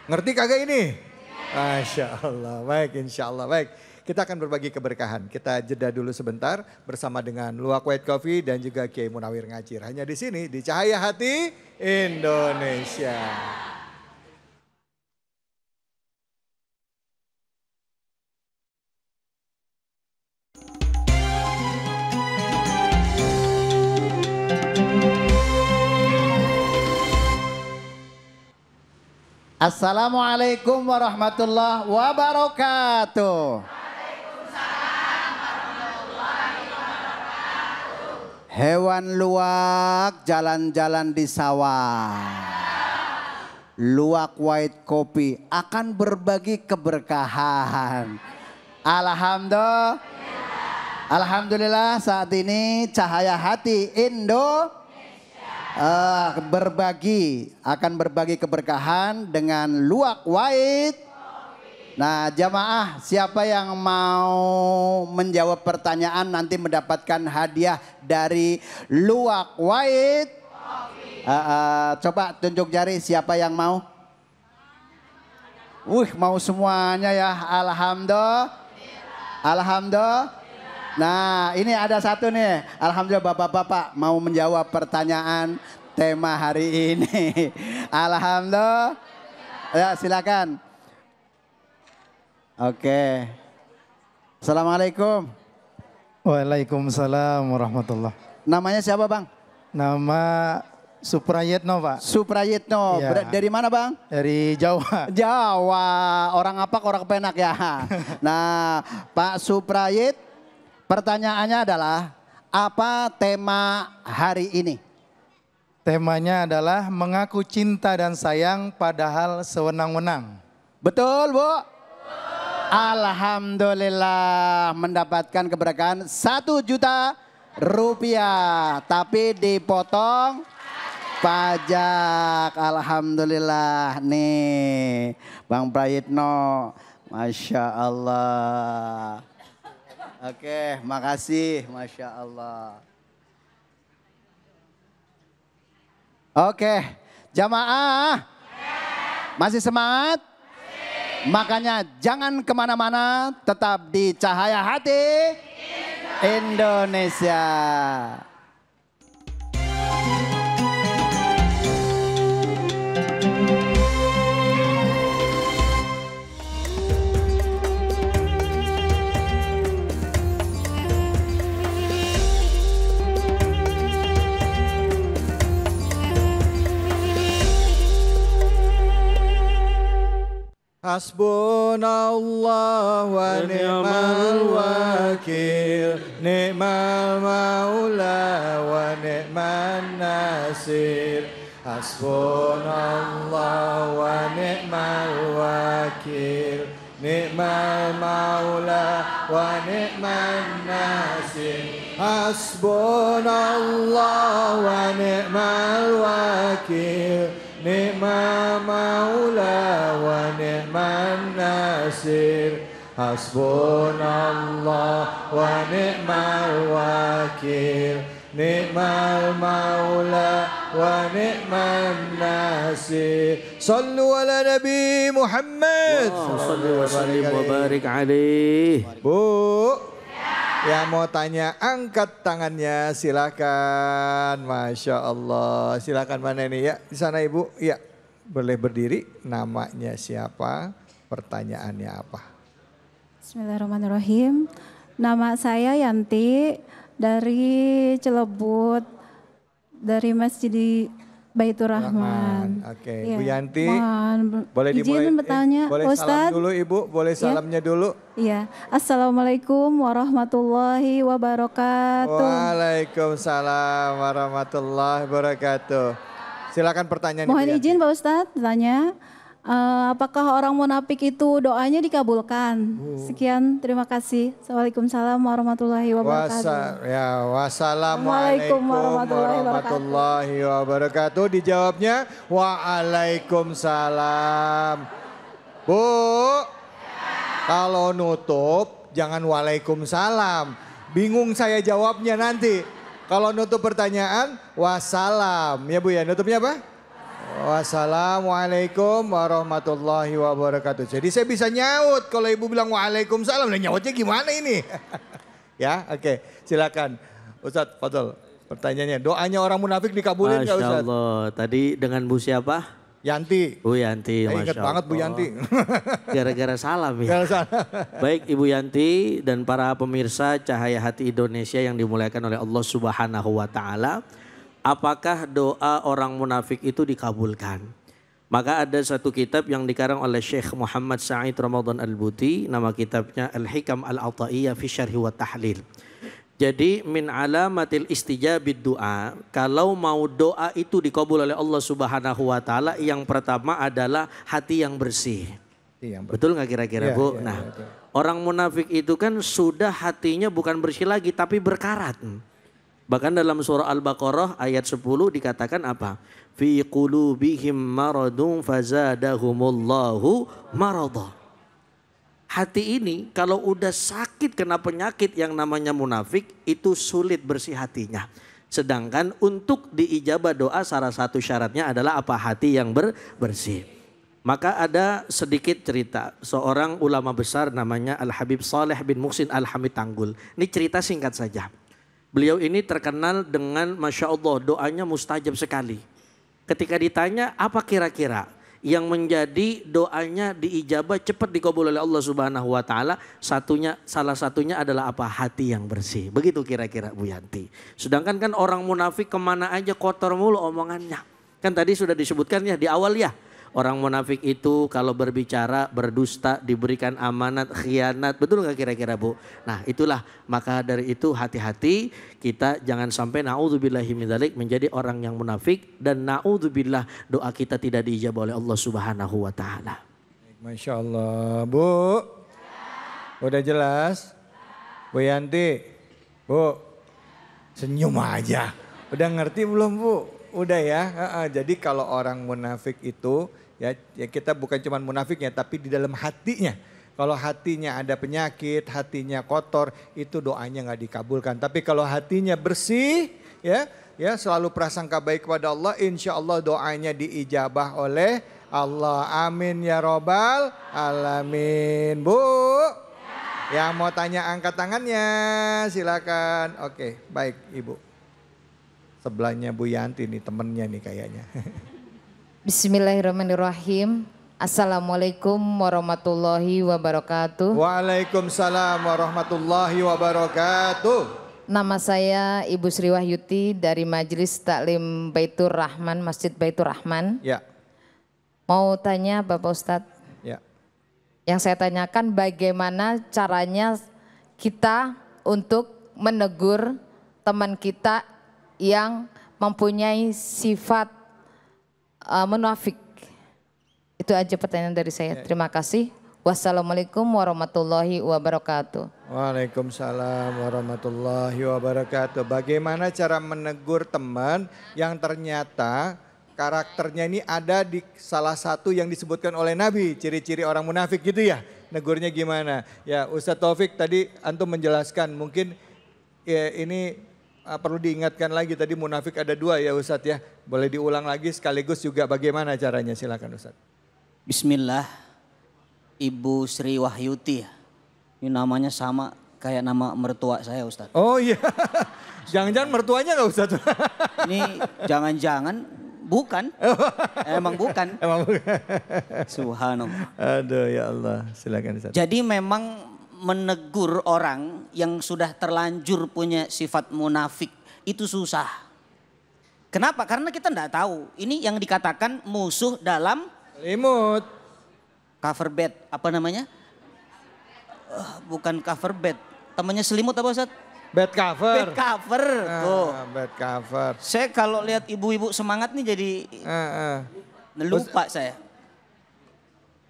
S2: Ngerti kagak ini? Masya Allah, baik insya Allah, baik. Kita akan berbagi keberkahan. Kita jeda dulu sebentar bersama dengan Luwak White Coffee dan juga Kiai Munawir Ngacir. Hanya di sini di Cahaya Hati Indonesia.
S7: Assalamualaikum warahmatullahi wabarakatuh. Hewan luwak jalan-jalan di sawah. Luwak White Coffee akan berbagi keberkahan. Alhamdulillah saat ini Cahaya Hati akan berbagi keberkahan dengan Luwak White. Nah jamaah, siapa yang mau menjawab pertanyaan nanti mendapatkan hadiah dari Luwak White. Coba tunjuk jari siapa yang mau. Mau semuanya ya. Alhamdulillah. Nah ini ada satu nih. Alhamdulillah bapak-bapak mau menjawab pertanyaan tema hari ini. Alhamdulillah. Ya silakan. Oke. Assalamualaikum.
S8: Waalaikumsalam warahmatullah.
S7: Namanya siapa bang?
S8: Nama Suprayitno Pak.
S7: Suprayitno.
S8: Ya.
S7: Dari mana bang?
S8: Dari Jawa.
S7: Jawa. Orang apa? Orang Penak ya. Nah Pak Suprayit, pertanyaannya adalah apa tema hari ini?
S8: Temanya adalah mengaku cinta dan sayang padahal sewenang-wenang.
S7: Betul Bu? Alhamdulillah mendapatkan keberkahan 1 juta rupiah. Tapi dipotong pajak. Alhamdulillah nih Bang Prayitno. Masya Allah. Oke makasih. Masya Allah. Oke jamaah masih semangat? Makanya jangan kemana-mana, tetap di Cahaya Hati Indonesia.
S2: Hasbunallah wa ni'mal wakil, ni'mal maula wa ni'man nasir. Hasbunallah wa ni'mal wakil, ni'mal maula wa ni'man nasir. Hasbunallah wa ni'mal wakil, ni'mal maula wa ni'man nasir. Hasbunallah wa ni'mal wakil. Ni'mal maula wa ni'man nasir. Sallu ala Nabi Muhammad.
S3: Sallu wa sallim wa barik alaih.
S2: Bu, yang mau tanya angkat tangannya silakan. Masya Allah. Silakan mana ini ya? Di sana Ibu. Ya, boleh berdiri. Namanya siapa? Pertanyaannya apa?
S9: Bismillahirrahmanirrahim. Nama saya Yanti dari Cilebut, dari Masjid Baitur Rahman.
S2: Oke,
S9: Ya,
S2: Bu Yanti,
S9: mohon
S2: boleh dimulai.
S9: izin bertanya,
S2: boleh
S9: Ustadz?
S2: salam dulu Ibu, boleh salamnya dulu.
S9: Iya, Assalamualaikum warahmatullahi wabarakatuh.
S2: Waalaikumsalam warahmatullahi wabarakatuh. Silakan pertanyaan.
S9: Mohon
S2: Ibu
S9: izin Pak Ustadz bertanya, apakah orang munafik itu doanya dikabulkan? Sekian, terima kasih. Assalamualaikum warahmatullahi wabarakatuh.
S2: Wassalamualaikum warahmatullahi wabarakatuh. Dijawabnya waalaikumsalam. Bu, kalau nutup jangan waalaikumsalam. Bingung saya jawabnya nanti. Kalau nutup pertanyaan wassalam. Ya Bu ya, nutupnya apa? Wassalamualaikum warahmatullahi wabarakatuh. Jadi saya bisa nyaut kalau Ibu bilang waalaikumsalam. Nah nyautnya gimana ini? Ya, oke. Silakan Ustadz Fadl. Pertanyaannya, doanya orang munafik dikabulin nggak Ustadz?
S3: Masya Allah. Tadi dengan Bu siapa?
S2: Yanti.
S3: Bu Yanti,
S2: Saya ingat
S3: Masya
S2: banget Bu
S3: Allah.
S2: Yanti.
S3: Gara-gara salam ya.
S2: Gara salah.
S3: Baik Ibu Yanti dan para pemirsa Cahaya Hati Indonesia yang dimuliakan oleh Allah Subhanahu wa taala. Apakah doa orang munafik itu dikabulkan? Maka ada satu kitab yang dikarang oleh Syekh Muhammad Sa'id Ramadan Al-Buti. Nama kitabnya Al-Hikam Al-Ata'iyah fi Syarhi wa Tahlil. Jadi min alamatil istijabid doa, kalau mau doa itu dikabul oleh Allah Subhanahu wa taala, yang pertama adalah hati yang bersih. Betul nggak kira-kira Bu? Nah, orang munafik itu kan sudah hatinya bukan bersih lagi tapi berkarat. Bahkan dalam surah Al-Baqarah ayat 10 dikatakan apa? Fi qulubihim maradun fazadahumullahu marada. Hati ini kalau udah sakit kena penyakit yang namanya munafik itu sulit bersih hatinya. Sedangkan untuk diijabah doa salah satu syaratnya adalah apa? Hati yang bersih. Maka ada sedikit cerita seorang ulama besar namanya Al-Habib Saleh bin Muhsin Al-Hamid Tanggul. Ini cerita singkat saja. Beliau ini terkenal dengan Masya Allah doanya mustajab sekali. Ketika ditanya apa kira-kira yang menjadi doanya diijabah cepat dikabul oleh Allah Subhanahu wa taala, salah satunya adalah apa? Hati yang bersih. Begitu kira-kira Bu Yanti. Sedangkan kan orang munafik kemana aja kotor mulu omongannya. Kan tadi sudah disebutkan ya di awal ya. Orang munafik itu kalau berbicara berdusta, diberikan amanat, khianat. Betul nggak kira-kira Bu? Nah itulah, maka dari itu hati-hati kita jangan sampai na'udzubillahi min dzalik menjadi orang yang munafik. Dan na'udzubillah doa kita tidak diijabah oleh Allah Subhanahu wa ta'ala.
S2: Masya Allah. Bu, udah jelas? Bu Yanti, Bu, senyum aja. Udah ngerti belum Bu? Udah ya. Jadi kalau orang munafik itu ya kita bukan cuma munafiknya tapi di dalam hatinya. Kalau hatinya ada penyakit, hatinya kotor, itu doanya nggak dikabulkan. Tapi kalau hatinya bersih, ya selalu prasangka baik kepada Allah, insya Allah doanya diijabah oleh Allah. Amin ya robbal alamin. Bu, yang mau tanya angkat tangannya, silakan. Oke, baik Ibu. Sebelahnya Bu Yanti nih, temennya nih kayaknya.
S10: Bismillahirrahmanirrahim. Assalamualaikum warahmatullahi wabarakatuh.
S2: Waalaikumsalam warahmatullahi wabarakatuh.
S10: Nama saya Ibu Sri Wahyuti dari Majelis Taklim Baitur Rahman, Masjid Baitur Rahman.
S2: Ya.
S10: Mau tanya Bapak Ustadz.
S2: Ya.
S10: Yang saya tanyakan bagaimana caranya kita untuk menegur teman kita yang mempunyai sifat munafik. Itu aja pertanyaan dari saya. Terima kasih. Wassalamualaikum warahmatullahi wabarakatuh.
S2: Waalaikumsalam warahmatullahi wabarakatuh. Bagaimana cara menegur teman yang ternyata karakternya ini ada di salah satu yang disebutkan oleh Nabi, ciri-ciri orang munafik gitu ya. negurnya gimana. Ya Ustadz Taufik tadi antum menjelaskan mungkin ya ini perlu diingatkan lagi tadi munafik ada 2 ya Ustadz ya. Boleh diulang lagi sekaligus juga bagaimana caranya, silakan Ustadz.
S5: Bismillah, Ibu Sri Wahyuti. Ini namanya sama kayak nama mertua saya Ustadz.
S2: Oh iya, jangan-jangan mertuanya nggak Ustadz?
S5: Ini jangan-jangan bukan, emang bukan.
S2: Emang bukan.
S5: Subhanallah.
S2: Aduh ya Allah, silakan Ustadz.
S5: Jadi memang menegur orang yang sudah terlanjur punya sifat munafik itu susah. Kenapa? Karena kita enggak tahu. Ini yang dikatakan musuh dalam
S2: selimut.
S5: Cover bed, apa namanya? Bukan cover bed. Temannya selimut apa Ustaz?
S2: Bed cover.
S5: Bed cover. Tuh.
S2: Bed cover.
S5: Saya kalau lihat ibu-ibu semangat nih jadi lupa saya.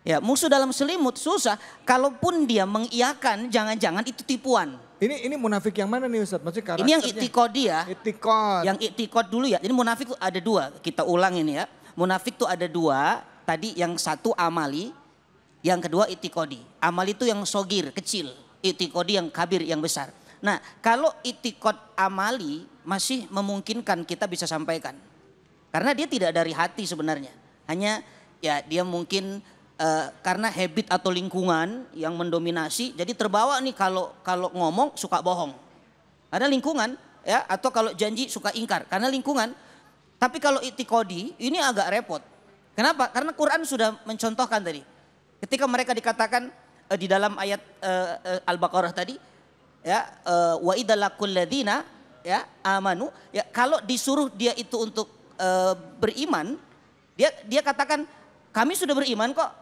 S5: Ya musuh dalam selimut susah. Kalaupun dia mengiyakan jangan-jangan itu tipuan.
S2: Ini munafik yang mana nih Ustaz? Maksudnya karakternya?
S5: Ini yang itikod ya.
S2: Itikod.
S5: Yang itikod dulu ya. Jadi munafik itu ada 2. Kita ulang ini ya. Munafik itu ada 2. Tadi yang satu amali. Yang kedua itikodi. Amali itu yang sogir, kecil. Itikodi yang kabir, yang besar. Nah kalau itikod amali masih memungkinkan kita bisa sampaikan. Karena dia tidak dari hati sebenarnya. Hanya ya dia mungkin karena habit atau lingkungan yang mendominasi. Jadi terbawa nih kalau ngomong suka bohong. Ada lingkungan ya, atau kalau janji suka ingkar karena lingkungan. Tapi kalau itikodi ini agak repot. Kenapa? Karena Quran sudah mencontohkan tadi. Ketika mereka dikatakan di dalam ayat Al-Baqarah tadi ya wa idalakul ladzina ya amanu ya, kalau disuruh dia itu untuk beriman, dia katakan kami sudah beriman kok.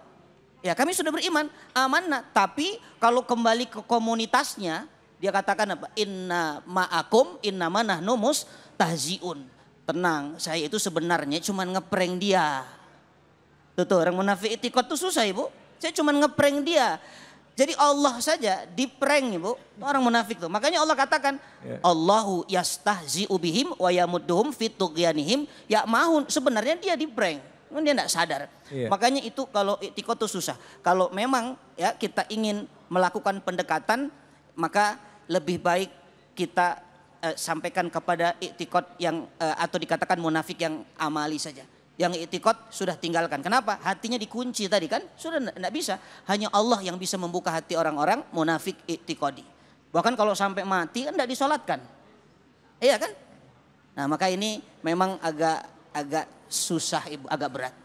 S5: Ya kami sudah beriman, amanah. Tapi kalau kembali ke komunitasnya, dia katakan apa? Inna ma'akum innama nahnu mustahziun. Tenang, saya itu sebenarnya cuma ngeprank dia. Tuh orang munafik itikad tuh susah Ibu. Saya cuma ngeprank dia. Jadi Allah saja diprank Ibu. Orang munafik tuh. Makanya Allah katakan, Allahu yastahzi'u bihim wa yamudduhum fit tughyanihim ya'mahun. Sebenarnya dia diprank. Dia tidak sadar. Makanya itu kalau itikad itu susah. Kalau memang ya kita ingin melakukan pendekatan, maka lebih baik kita sampaikan kepada itikad yang atau dikatakan munafik yang amali saja. Yang itikad sudah tinggalkan. Kenapa? Hatinya dikunci tadi kan. Sudah tidak bisa. Hanya Allah yang bisa membuka hati orang-orang munafik itikadi. Bahkan kalau sampai mati kan tidak disolatkan. Iya kan? Nah maka ini memang agak susah Ibu, agak berat.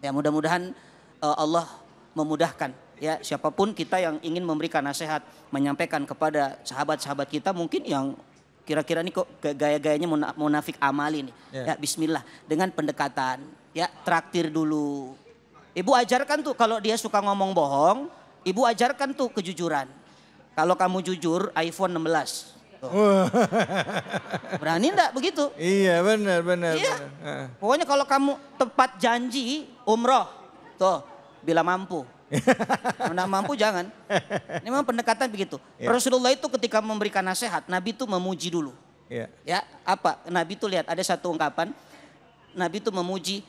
S5: Ya mudah-mudahan Allah memudahkan ya siapapun kita yang ingin memberikan nasihat, menyampaikan kepada sahabat-sahabat kita mungkin yang kira-kira ini kok gaya-gayanya munafik amali nih. Ya bismillah dengan pendekatan ya, traktir dulu. Ibu ajarkan tuh kalau dia suka ngomong bohong, Ibu ajarkan tuh kejujuran. Kalau kamu jujur iPhone 16. Berani enggak begitu?
S2: Iya benar.
S5: Iya. Pokoknya kalau kamu tepat janji umroh, tuh bila mampu. Enggak mampu jangan. Ini memang pendekatan begitu. Rasulullah itu ketika memberikan nasihat, Nabi itu memuji dulu. Ya apa? Nabi itu lihat ada satu ungkapan, Nabi itu memuji.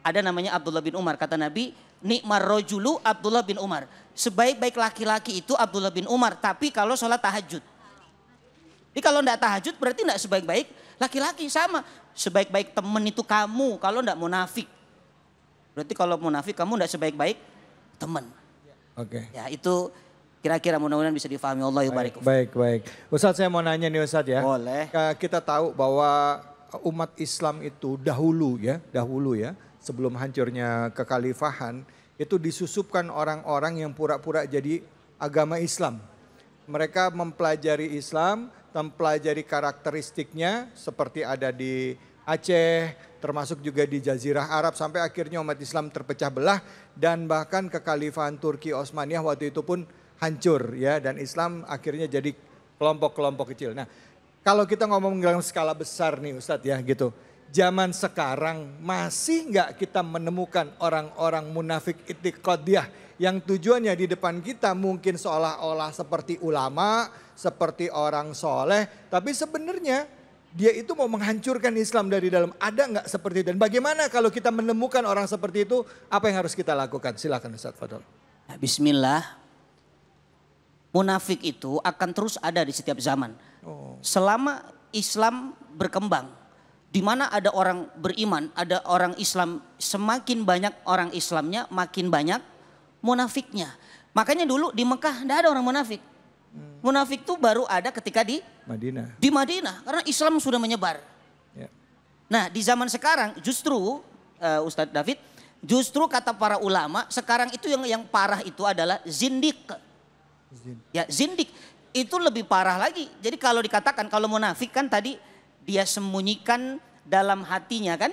S5: Ada namanya Abdullah bin Umar. Kata Nabi, nikmar rojulu Abdullah bin Umar. Sebaik-baik laki-laki itu Abdullah bin Umar. Tapi kalau sholat tahajud. Jadi kalau enggak tahajud berarti enggak sebaik-baik laki-laki, sama. Sebaik-baik teman itu kamu kalau enggak munafik. Berarti kalau munafik kamu enggak sebaik-baik teman.
S2: Oke.
S5: Ya itu kira-kira mudah-mudahan bisa difahami. Allah yubarik.
S2: Baik. Ustadz saya mau nanya nih Ustadz ya.
S5: Boleh.
S2: Kita tahu bahwa umat Islam itu dahulu ya sebelum hancurnya kekhalifahan itu disusupkan orang-orang yang pura-pura jadi agama Islam. Mereka mempelajari Islam, mempelajari karakteristiknya seperti ada di Aceh, termasuk juga di Jazirah Arab sampai akhirnya umat Islam terpecah belah dan bahkan kekhalifahan Turki Utsmaniyah waktu itu pun hancur ya dan Islam akhirnya jadi kelompok-kelompok kecil. Nah, kalau kita ngomong dalam skala besar nih Ustadz ya gitu. Zaman sekarang masih nggak kita menemukan orang-orang munafik itikadiyah yang tujuannya di depan kita mungkin seolah-olah seperti ulama, seperti orang soleh, tapi sebenarnya dia itu mau menghancurkan Islam dari dalam. Ada nggak seperti itu? Dan bagaimana kalau kita menemukan orang seperti itu, apa yang harus kita lakukan? Silakan Ustaz Fadol.
S5: Bismillah, munafik itu akan terus ada di setiap zaman. Selama Islam berkembang, di mana ada orang beriman, ada orang Islam, semakin banyak orang Islamnya, makin banyak munafiknya. Makanya dulu di Mekah tidak ada orang munafik. Munafik itu baru ada ketika di
S2: Madinah.
S5: Di Madinah, karena Islam sudah menyebar.
S2: Ya.
S5: Nah di zaman sekarang justru Ustadz David, justru kata para ulama sekarang itu yang parah itu adalah zindik. Ya zindik itu lebih parah lagi. Jadi kalau dikatakan kalau munafik kan tadi dia sembunyikan dalam hatinya kan.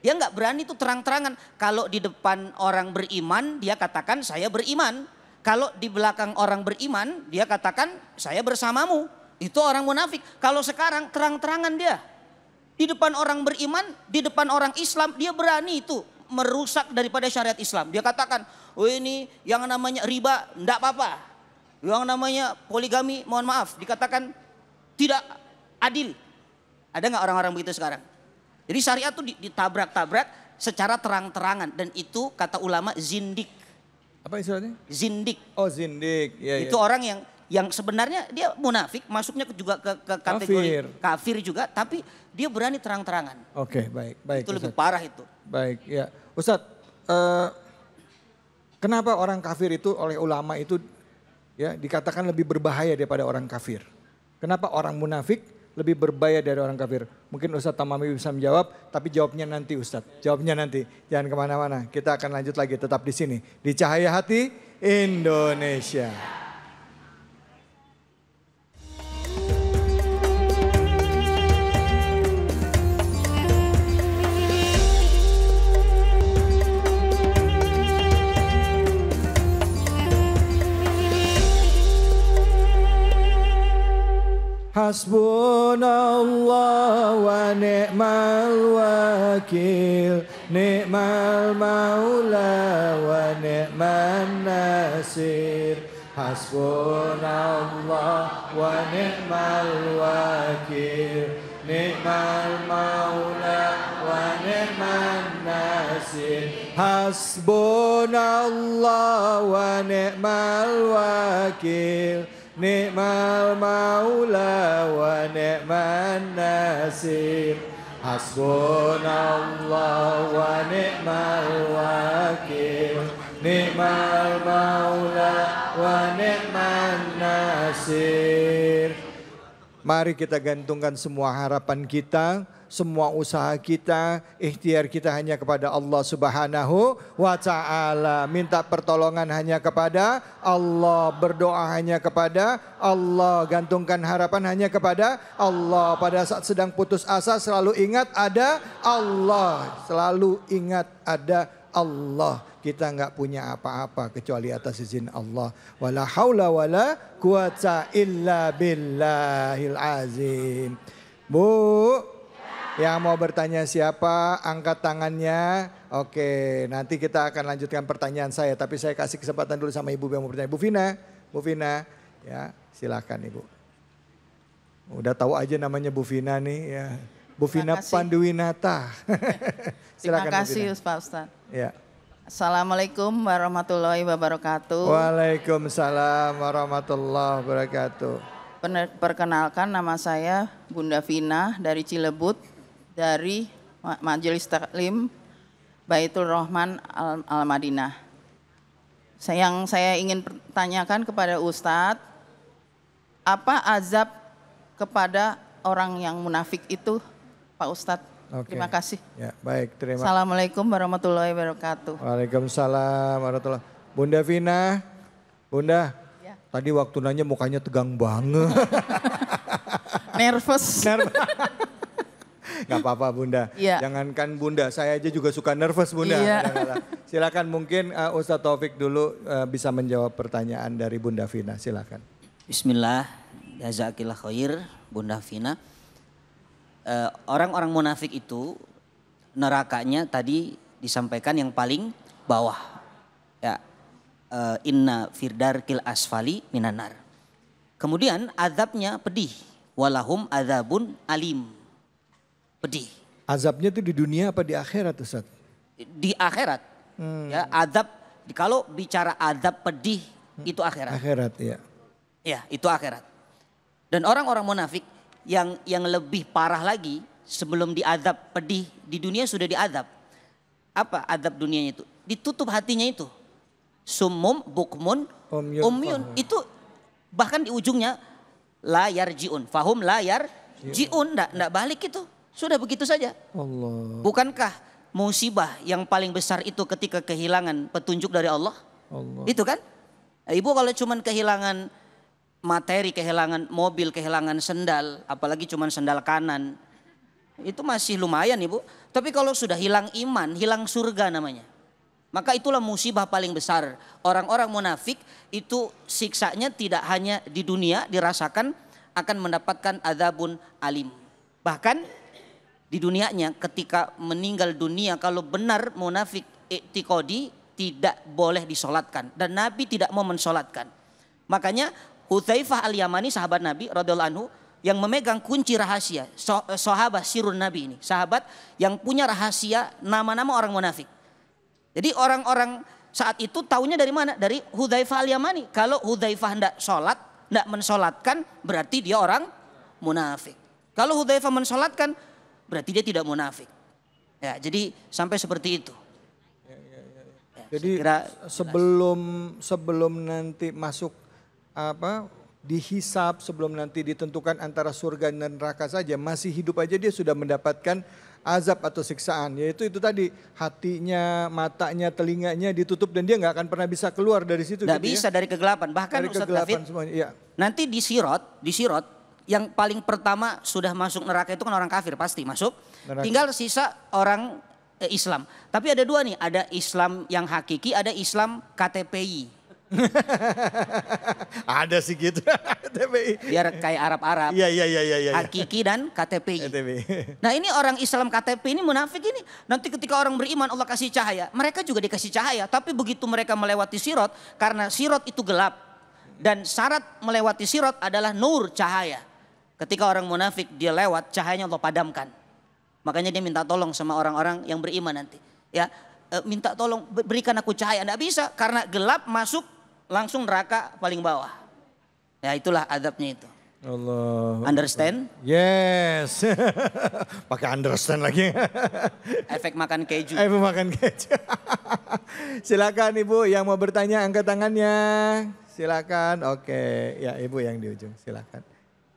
S5: Dia nggak berani itu terang-terangan. Kalau di depan orang beriman dia katakan saya beriman. Kalau di belakang orang beriman dia katakan saya bersamamu. Itu orang munafik. Kalau sekarang terang-terangan dia. Di depan orang beriman, di depan orang Islam dia berani itu merusak daripada syariat Islam. Dia katakan, oh ini yang namanya riba enggak apa-apa. Yang namanya poligami mohon maaf dikatakan tidak adil. Ada nggak orang-orang begitu sekarang? Jadi syariat itu ditabrak-tabrak secara terang-terangan. Dan itu kata ulama zindik.
S2: Apa istilahnya?
S5: Zindik.
S2: Oh zindik. Ya,
S5: itu orang yang sebenarnya dia munafik, masuknya juga ke kategori kafir juga, tapi dia berani terang-terangan.
S2: Oke, baik.
S5: Itu
S2: Ustaz.
S5: lebih parah itu.
S2: Baik, ya. Ustadz, kenapa orang kafir itu oleh ulama itu ya dikatakan lebih berbahaya daripada orang kafir? Kenapa orang munafik lebih berbahaya dari orang kafir? Mungkin Ustadz Tamami bisa menjawab, tapi jawabnya nanti Ustadz. Jawabnya nanti, jangan kemana-mana. Kita akan lanjut lagi tetap di sini. Di Cahaya Hati Indonesia. Hasbunallah wa ni'mal wakil, ni'mal maula wa ni'man nasir. Hasbunallah wa ni'mal wakil, ni'mal maula wa ni'man nasir. Hasbunallah wa ni'mal wakil, ni'mal maula wa ni'man nasir. Hasbunallah wa ni'mal wakil, ni'mal maula wa ni'man nasir. Mari kita gantungkan semua harapan kita, semua usaha kita, ikhtiar kita hanya kepada Allah Subhanahu wa Ta'ala. Minta pertolongan hanya kepada Allah, berdoa hanya kepada Allah, gantungkan harapan hanya kepada Allah. Pada saat sedang putus asa selalu ingat ada Allah, selalu ingat ada Allah. Kita nggak punya apa-apa kecuali atas izin Allah. Wala haula wala quwata illa billahil azim. Bu, yang mau bertanya siapa? Angkat tangannya. Oke, nanti kita akan lanjutkan pertanyaan saya. Tapi saya kasih kesempatan dulu sama ibu yang mau bertanya. Bu Vina, ya silakan ibu. Udah tahu aja namanya Bu Vina nih ya. Bu Vina Panduwinata.
S11: Silakan. Terima kasih Pak Ustadz.
S2: Ya.
S11: Assalamualaikum warahmatullahi wabarakatuh.
S2: Waalaikumsalam warahmatullahi wabarakatuh.
S11: Perkenalkan nama saya Bunda Vina dari Cilebut, dari Majelis Taklim Baitur Rahman Al-Madinah. Yang saya ingin tanyakan kepada Ustadz, apa azab kepada orang yang munafik itu Pak Ustadz?
S2: Oke.
S11: Terima kasih.
S2: Ya, baik, terima kasih.
S11: Assalamualaikum warahmatullahi wabarakatuh.
S2: Waalaikumsalam warahmatullahi wabarakatuh. Bunda Vina, Bunda,
S11: ya.
S2: Tadi waktu nanya mukanya tegang banget.
S11: Nervous.
S2: Gak apa-apa Bunda,
S11: ya.
S2: Jangankan Bunda, saya aja juga suka nervous Bunda.
S11: Ya.
S2: Silakan mungkin Ustadz Taufik dulu bisa menjawab pertanyaan dari Bunda Vina, silakan.
S5: Bismillah, jazakillah khair Bunda Vina. Orang-orang munafik itu nerakanya tadi disampaikan yang paling bawah. Ya, inna firdarkil asfali minanar. Kemudian azabnya pedih. Walahum azabun alim. Pedih.
S2: Azabnya itu di dunia apa di akhirat Ustaz?
S5: Di akhirat. Ya, azab kalau bicara azab pedih itu akhirat.
S2: Akhirat ya.
S5: Ya, itu akhirat. Dan orang-orang munafik yang lebih parah lagi sebelum diazab pedih di dunia sudah diazab. Apa azab dunianya itu? Ditutup hatinya itu. Summum, bukmun, umyun. Itu bahkan di ujungnya la yarjiun. Fahum la yarjiun. Nggak balik itu. Sudah begitu saja.
S2: Allah.
S5: Bukankah musibah yang paling besar itu ketika kehilangan petunjuk dari Allah? Itu kan? Ibu kalau cuman kehilangan materi, kehilangan mobil, kehilangan sendal, apalagi cuman sendal kanan, itu masih lumayan ibu. Tapi kalau sudah hilang iman, hilang surga namanya. Maka itulah musibah paling besar. Orang-orang munafik itu siksanya tidak hanya di dunia dirasakan, akan mendapatkan azabun alim. Bahkan di dunianya ketika meninggal dunia kalau benar munafik i'tiqadi tidak boleh disolatkan. Dan Nabi tidak mau mensolatkan. Makanya Hudzaifah al-Yamani sahabat Nabi radhiyallahu anhu yang memegang kunci rahasia. Sahabat sirun Nabi ini. Sahabat yang punya rahasia nama-nama orang munafik. Jadi orang-orang saat itu taunya dari mana? Dari Hudzaifah al-Yamani. Kalau Hudzaifah tidak sholat, tidak mensolatkan berarti dia orang munafik. Kalau Hudzaifah mensolatkan berarti dia tidak munafik. Ya, jadi sampai seperti itu. Ya,
S2: jadi sebelum nanti masuk dihisab, sebelum nanti ditentukan antara surga dan neraka saja, masih hidup aja dia sudah mendapatkan azab atau siksaan. Yaitu itu tadi, hatinya, matanya, telinganya ditutup dan dia nggak akan pernah bisa keluar dari situ.
S5: Nggak bisa dari kegelapan. Bahkan
S2: dari
S5: Ustaz
S2: kegelapan
S5: David,
S2: semuanya, iya.
S5: nanti di sirot yang paling pertama sudah masuk neraka itu kan orang kafir pasti masuk. Neraka. Tinggal sisa orang Islam. Tapi ada dua nih, ada Islam yang hakiki, ada Islam KTPI.
S2: Ada sih gitu. KTPI.
S5: Biar kayak Arab-Arab.
S2: Iya.
S5: Hakiki dan KTPI. Nah ini orang Islam KTP ini munafik ini. Nanti ketika orang beriman Allah kasih cahaya. Mereka juga dikasih cahaya. Tapi begitu mereka melewati sirot. Karena sirot itu gelap. Dan syarat melewati sirot adalah nur cahaya. Ketika orang munafik dia lewat cahayanya Allah padamkan. Makanya dia minta tolong sama orang-orang yang beriman nanti. Ya, minta tolong berikan aku cahaya. Nggak bisa karena gelap masuk langsung neraka paling bawah. Ya itulah azabnya itu.
S2: Allah.
S5: Understand?
S2: Yes. Pakai understand lagi.
S5: Efek makan keju.
S2: Efek makan keju. Silakan Ibu yang mau bertanya angkat tangannya. Silakan. Oke, ya Ibu yang di ujung. Silakan.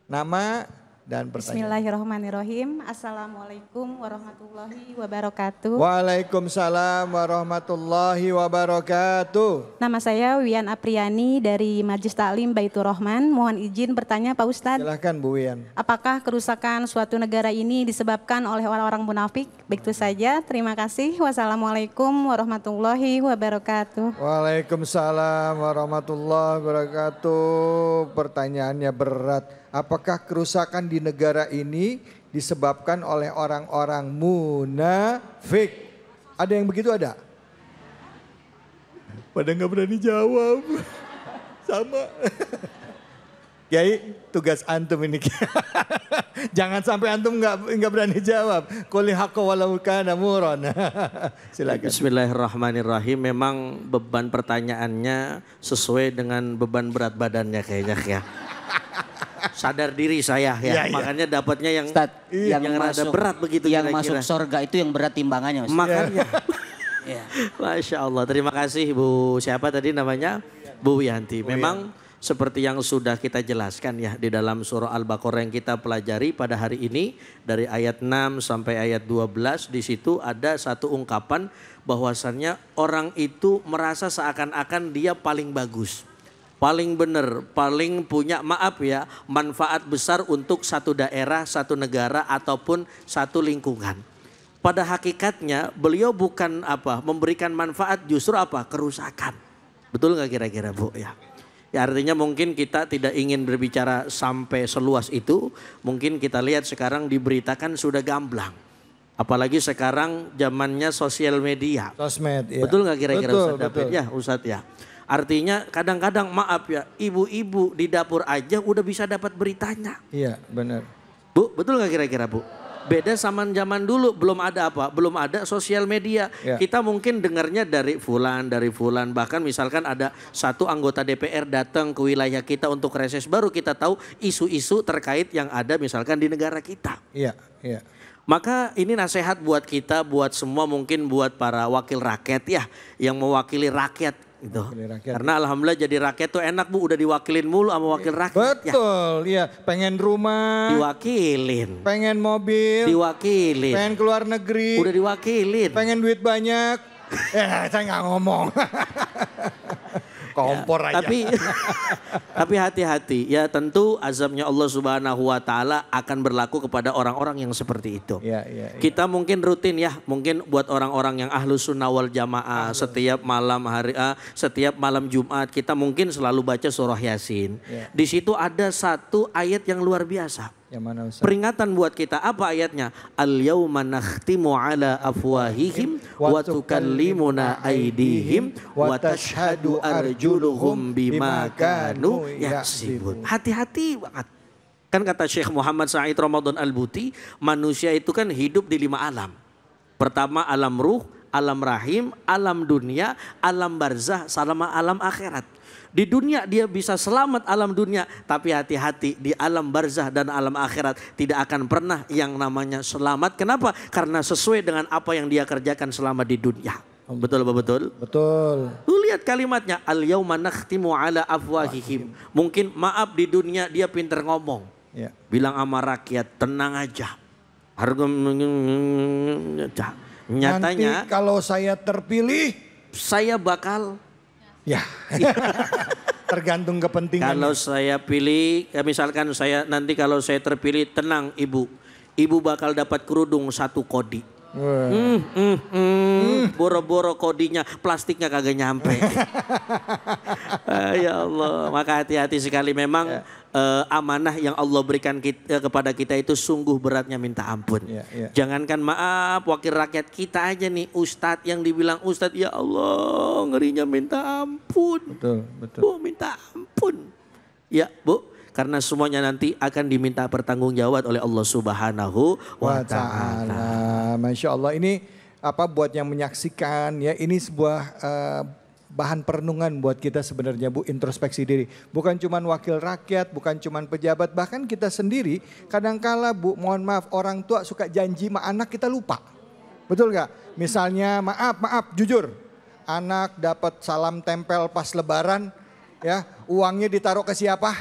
S2: Nama dan pertanyaan.
S12: Bismillahirrahmanirrahim. Assalamualaikum warahmatullahi wabarakatuh.
S2: Waalaikumsalam warahmatullahi wabarakatuh.
S12: Nama saya Wian Apriani dari Majelis Taklim Baitur Rahman. Mohon izin bertanya Pak Ustadz.
S2: Silahkan Bu Wian.
S12: Apakah kerusakan suatu negara ini disebabkan oleh orang-orang munafik? Begitu saja. Terima kasih. Wassalamualaikum warahmatullahi wabarakatuh.
S2: Waalaikumsalam warahmatullahi wabarakatuh. Pertanyaannya berat. Apakah kerusakan di negara ini disebabkan oleh orang-orang munafik? Ada yang begitu ada? Pada nggak berani jawab. Sama. Kiai, tugas antum ini. Jangan sampai antum nggak berani jawab. Qul haqqa walau kana muron. Silakan.
S3: Bismillahirrahmanirrahim. Memang beban pertanyaannya sesuai dengan beban berat badannya kayaknya ya. Sadar diri saya ya, makanya dapatnya yang
S5: Ustaz,
S3: yang rada berat begitu
S5: yang
S3: kira-kira.
S5: masuk surga itu yang berat timbangannya.
S3: Makanya. Masya Allah, terima kasih Bu, siapa tadi namanya? Bu Wianti. Memang seperti yang sudah kita jelaskan ya di dalam surah Al-Baqarah yang kita pelajari pada hari ini dari ayat 6 sampai ayat 12, di situ ada satu ungkapan bahwasannya orang itu merasa seakan-akan dia paling bagus. Paling benar, paling punya manfaat besar untuk satu daerah, satu negara ataupun satu lingkungan. Pada hakikatnya beliau bukan memberikan manfaat, justru kerusakan. Betul nggak kira-kira Bu ya? Ya artinya mungkin kita tidak ingin berbicara sampai seluas itu. Mungkin kita lihat sekarang diberitakan sudah gamblang. Apalagi sekarang zamannya sosial media.
S2: Sosmed ya.
S3: Betul nggak kira-kira Ustadz David?
S2: Betul.
S3: Ya Ustadz ya. Artinya kadang-kadang ibu-ibu di dapur aja udah bisa dapat beritanya.
S2: Iya benar.
S3: Bu, betul nggak kira-kira Bu? Beda zaman dulu, belum ada apa? Belum ada sosial media.
S2: Ya.
S3: Kita mungkin dengarnya dari fulan. Bahkan misalkan ada satu anggota DPR datang ke wilayah kita untuk reses, baru kita tahu isu-isu terkait yang ada misalkan di negara kita.
S2: Iya, iya.
S3: Maka ini nasihat buat kita, buat semua, mungkin buat para wakil rakyat ya, yang mewakili rakyat gitu. Karena alhamdulillah jadi rakyat tuh enak Bu, udah diwakilin mulu sama wakil rakyat.
S2: Betul, iya. Pengen rumah,
S3: diwakilin.
S2: Pengen mobil,
S3: diwakilin.
S2: Pengen keluar negeri,
S3: udah diwakilin.
S2: Pengen duit banyak, saya nggak ngomong. Kompor aja.
S3: Tapi hati-hati ya, tentu azabnya Allah Subhanahu wa taala akan berlaku kepada orang-orang yang seperti itu.
S2: Ya.
S3: Kita mungkin rutin ya, mungkin buat orang-orang yang ahlus sunnah wal jamaah, setiap malam Jumat kita mungkin selalu baca surah Yasin.
S2: Ya.
S3: Di situ ada satu ayat yang luar biasa.
S2: Yang mana Ustaz?
S3: Peringatan buat kita, apa ayatnya? Al-yawma nakhtimu ala afwahihim wa tukallimuna aydihim wa tashhadu arjuluhum bima kanu yaksibun. Hati-hati banget. Kan kata Syekh Muhammad Said Ramadan Al-Buti, manusia itu kan hidup di 5 alam. Pertama alam ruh, alam rahim, alam dunia, alam barzah, sama alam akhirat. Di dunia dia bisa selamat alam dunia, tapi hati-hati di alam barzah dan alam akhirat tidak akan pernah yang namanya selamat. Kenapa? Karena sesuai dengan apa yang dia kerjakan selama di dunia. Betul apa betul?
S2: Betul.
S3: Lu lihat kalimatnya, al-yauma nakhtimu ala afwahihim. Mungkin maaf di dunia dia pinter ngomong.
S2: Ya.
S3: Bilang sama rakyat tenang aja. Harga nyatanya
S2: nanti kalau saya terpilih,
S3: saya bakal
S2: ya. Tergantung kepentingan.
S3: Kalau saya pilih, misalkan nanti kalau saya terpilih, tenang ibu. Ibu bakal dapat kerudung 1 kodi. Boro-boro kodinya, plastiknya kagak nyampe. Ya Allah, maka hati-hati sekali memang. Amanah yang Allah berikan kepada kita itu sungguh beratnya minta ampun. Jangankan maaf wakil rakyat kita aja nih, ustadz yang dibilang ustadz, ya Allah ngerinya minta ampun.
S2: Betul.
S3: Bu minta ampun. Ya Bu, karena semuanya nanti akan diminta pertanggungjawaban oleh Allah Subhanahu wa taala.
S2: Masya Allah, ini apa buat yang menyaksikan ya, ini sebuah bahan perenungan buat kita sebenarnya Bu, introspeksi diri. Bukan cuman wakil rakyat, bukan cuman pejabat, bahkan kita sendiri kadangkala Bu, mohon maaf, orang tua suka janji sama anak kita lupa. Betul gak? Misalnya maaf, jujur. Anak dapat salam tempel pas lebaran, ya uangnya ditaruh ke siapa?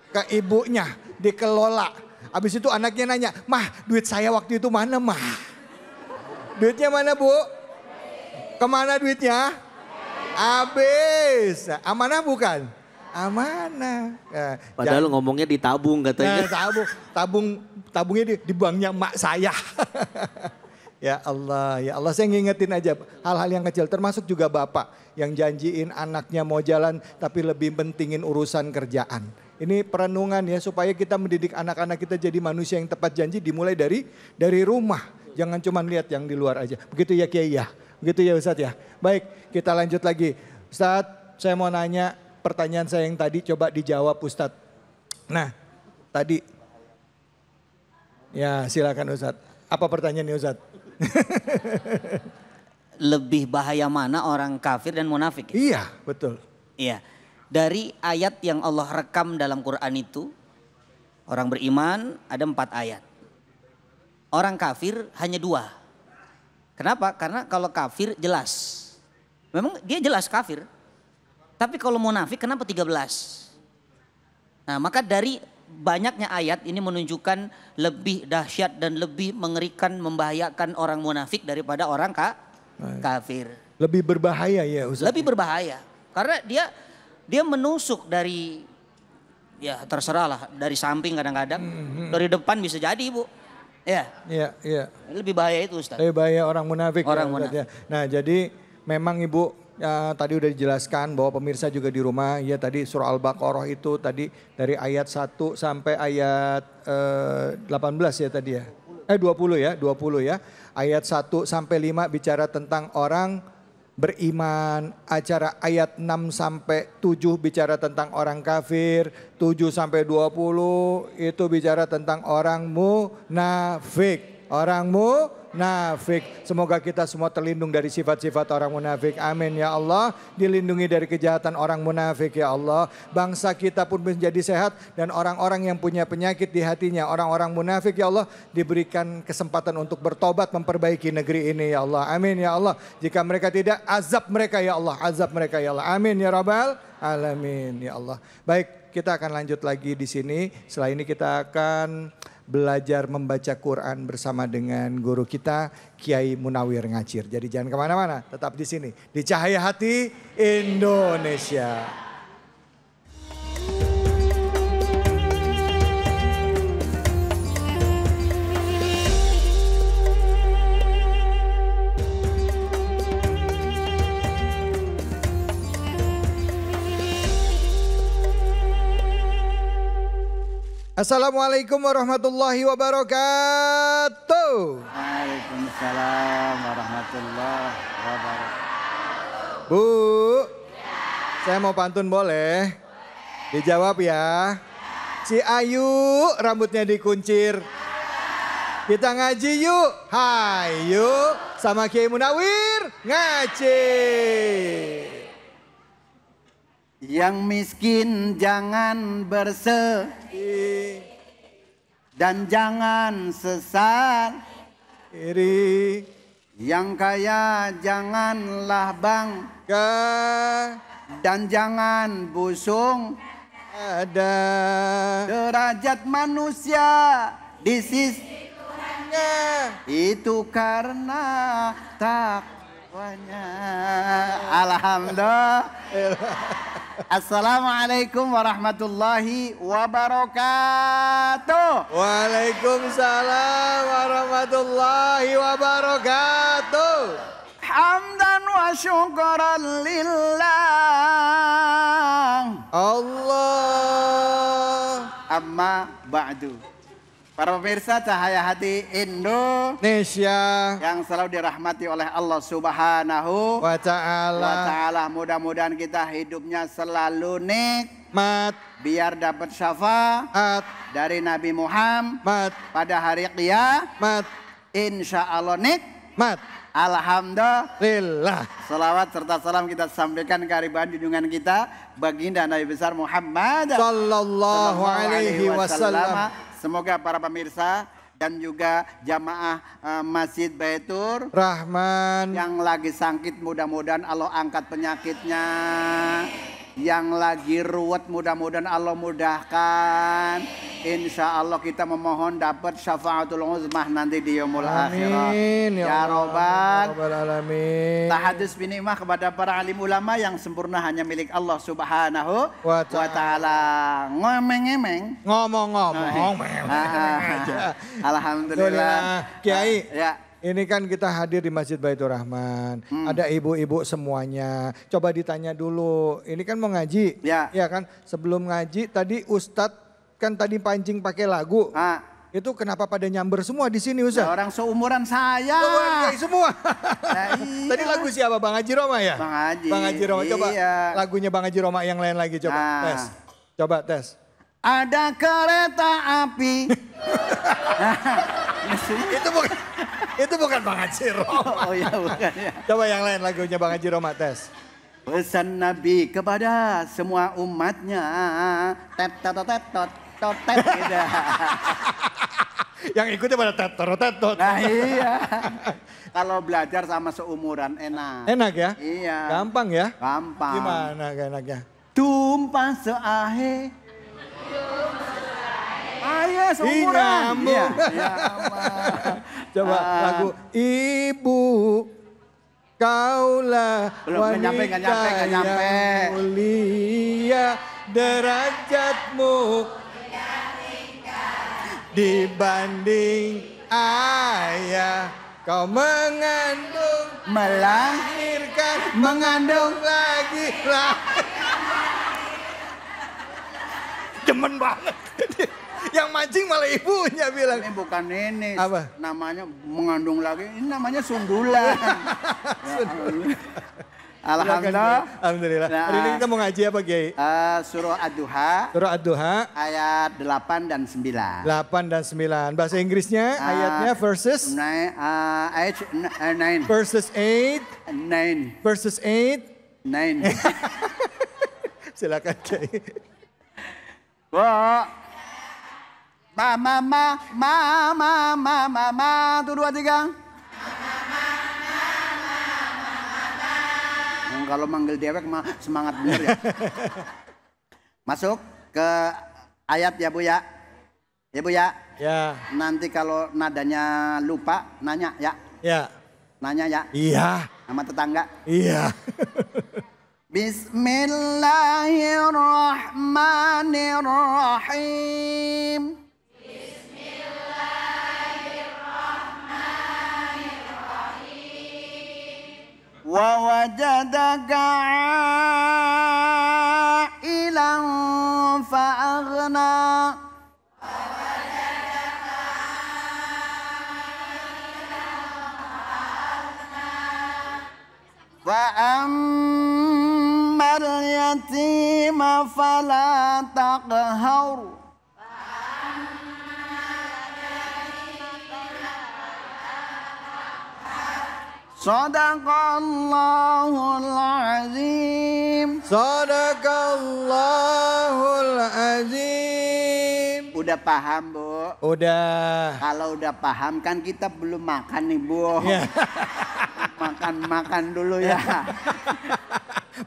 S2: Ke ibunya, dikelola. Habis itu anaknya nanya, "Mah, duit saya waktu itu mana, Mah?" Duitnya mana Bu? Kemana duitnya? Habis. Amanah bukan? Amanah. Ya,
S3: padahal ngomongnya ditabung katanya.
S2: Tabungnya di banknya emak saya. Ya Allah, saya ngingetin aja hal-hal yang kecil. Termasuk juga bapak yang janjiin anaknya mau jalan tapi lebih pentingin urusan kerjaan. Ini perenungan ya, supaya kita mendidik anak-anak kita jadi manusia yang tepat janji, dimulai dari rumah. Jangan cuma lihat yang di luar aja. Begitu ya Kiai ya. Begitu ya Ustadz ya. Baik, kita lanjut lagi. Ustadz, saya mau nanya pertanyaan saya yang tadi, coba dijawab Ustadz. Nah, tadi. Ya silakan Ustadz. Apa pertanyaannya Ustadz?
S5: Lebih bahaya mana orang kafir dan munafik?
S2: Iya, betul.
S5: Iya. Dari ayat yang Allah rekam dalam Quran itu, orang beriman ada 4 ayat. Orang kafir hanya 2. Kenapa? Karena kalau kafir jelas. Memang dia jelas kafir. Tapi kalau munafik kenapa 13? Nah, maka dari banyaknya ayat ini menunjukkan lebih dahsyat dan lebih mengerikan, membahayakan orang munafik daripada orang kafir.
S2: Lebih berbahaya ya Ustaz?
S5: Lebih berbahaya. Karena dia menusuk dari, ya terserah lah, dari samping kadang-kadang. Dari depan bisa jadi Bu. Ya. Iya. Lebih bahaya itu Ustaz.
S2: Lebih bahaya orang munafik.
S5: Orang munafik.
S2: Ya. Nah jadi memang Ibu tadi udah dijelaskan bahwa pemirsa juga di rumah, ya tadi surah Al-Baqarah itu tadi dari ayat 1 sampai ayat 18 ya tadi ya. 20 ya. Ayat 1 sampai 5 bicara tentang orang beriman, acara ayat 6 sampai 7 bicara tentang orang kafir, 7 sampai 20 itu bicara tentang orang munafik. Orang munafik. Semoga kita semua terlindung dari sifat-sifat orang munafik. Amin ya Allah. Dilindungi dari kejahatan orang munafik ya Allah. Bangsa kita pun menjadi sehat dan orang-orang yang punya penyakit di hatinya, orang-orang munafik ya Allah, diberikan kesempatan untuk bertobat memperbaiki negeri ini ya Allah. Amin ya Allah. Jika mereka tidak, azab mereka ya Allah. Azab mereka ya Allah. Amin ya Rabbal alamin ya Allah. Baik, kita akan lanjut lagi di sini. Setelah ini kita akan belajar membaca Quran bersama dengan guru kita Kiai Munawir Ngacir. Jadi jangan kemana-mana, tetap di sini di Cahaya Hati Indonesia. Assalamualaikum warahmatullahi wabarakatuh.
S7: Waalaikumsalam warahmatullahi wabarakatuh.
S2: Bu, saya mau pantun boleh? Dijawab ya. Si Ayu rambutnya dikuncir. Kita ngaji yuk. Hayu sama Kiai Munawir Ngacir.
S7: Yang miskin jangan bersedih dan jangan sesal
S2: iri.
S7: Yang kaya janganlah bangga dan jangan busung.
S2: Ada
S7: derajat manusia di sisi itu karena takwanya. Alhamdulillah. Assalamualaikum warahmatullahi wabarakatuh.
S2: Waalaikumsalam warahmatullahi wabarakatuh.
S7: Hamdan wa syukran lillah.
S2: Allah.
S7: Amma ba'du. Para pemirsa Cahaya Hati Indonesia yang selalu dirahmati oleh Allah Subhanahu
S2: wa Ta'ala.
S7: Mudah-mudahan kita hidupnya selalu nikmat, biar dapat syafaat dari Nabi Muhammad pada hari kiamat. Insya Allah nikmat. Alhamdulillah. Salawat serta salam kita sampaikan ke hariban junjungan kita baginda Nabi besar Muhammad
S2: sallallahu alaihi wasallam.
S7: Semoga para pemirsa dan juga jamaah Masjid Baitur
S2: Rahman
S7: yang lagi sakit mudah-mudahan Allah angkat penyakitnya. Yang lagi ruwet mudah-mudahan Allah mudahkan. Insya Allah kita memohon dapat syafaatul uzmah nanti di yaumul akhirah. Ya Rabbal
S2: alamin.
S7: Tahadus binikmah kepada para alim ulama yang sempurna hanya milik Allah Subhanahu wa Ta'ala. Ngomong-ngomong.
S2: Ngomong-ngomong.
S7: Alhamdulillah.
S2: Kiai.
S7: Ya.
S2: Ini kan kita hadir di Masjid Baitur Rahman. Ada ibu-ibu semuanya. Coba ditanya dulu. Ini kan mau ngaji.
S7: Ya.
S2: Ya kan. Sebelum ngaji tadi Ustadz kan tadi pancing pakai lagu. Itu kenapa pada nyamber semua di sini Ustadz?
S7: Orang seumuran saya.
S2: Semua.
S7: Nah, iya.
S2: Tadi lagu siapa? Bang Haji Roma ya?
S7: Bang Haji.
S2: Bang Haji Roma. Coba
S7: iya.
S2: lagunya Bang Haji Roma yang lain lagi coba. Tes. Coba tes.
S7: Ada kereta api.
S2: Itu bukan Bang Haji Roma.
S7: Oh iya bukan ya.
S2: Coba yang lain lagunya Bang Haji Roma tes.
S7: Pesan Nabi kepada semua umatnya. Tet tet tet tet tet gitu.
S2: Yang ikutnya pada tet.
S7: Nah iya. Kalau belajar sama seumuran enak.
S2: Enak ya?
S7: Iya.
S2: Gampang ya?
S7: Gampang.
S2: Gimana enaknya?
S7: Tumpah seahe. Ayo seumuran.
S2: Iya. Coba lagu Ibu kaulah wanita yang mulia derajatmu dibanding ayah. Kau mengandung, melahirkan, mengandung lagi. Demen banget. Yang mancing malah ibunya bilang.
S7: Ini bukan ini.
S2: Apa?
S7: Namanya mengandung lagi. Ini namanya sundulan. Alhamdulillah.
S2: Alhamdulillah.
S7: Nah,
S2: Hari ini kita mau ngaji apa Kiai?
S7: Surah Ad-Duha.
S2: Surah Ad-Duha.
S7: Ayat 8 dan 9.
S2: 8 dan 9. Bahasa Inggrisnya ayatnya verses?
S7: Ayat 9.
S2: Verses 8.
S7: 9.
S2: Verses 8.
S7: 9.
S2: Silakan Kiai.
S7: Tuh 2, 3. Kalau manggil dewek mah semangat bener ya. Masuk ke ayat ya Bu ya. Ya Bu ya.
S2: Ya.
S7: Nanti kalau nadanya lupa nanya ya.
S2: Ya.
S7: Nanya ya.
S2: Iya.
S7: Sama tetangga.
S2: Iya.
S7: Bismillahirrahmanirrahim. Wa wajadaka a'ilan fa'aghna. Fa'ammal yatima fala taqhar. Sadaqallahul azim.
S2: Sadaqallahul azim.
S7: Udah paham Bu?
S2: Udah.
S7: Kalau udah paham kan kita belum makan nih Bu.
S2: Ya.
S7: Makan dulu ya.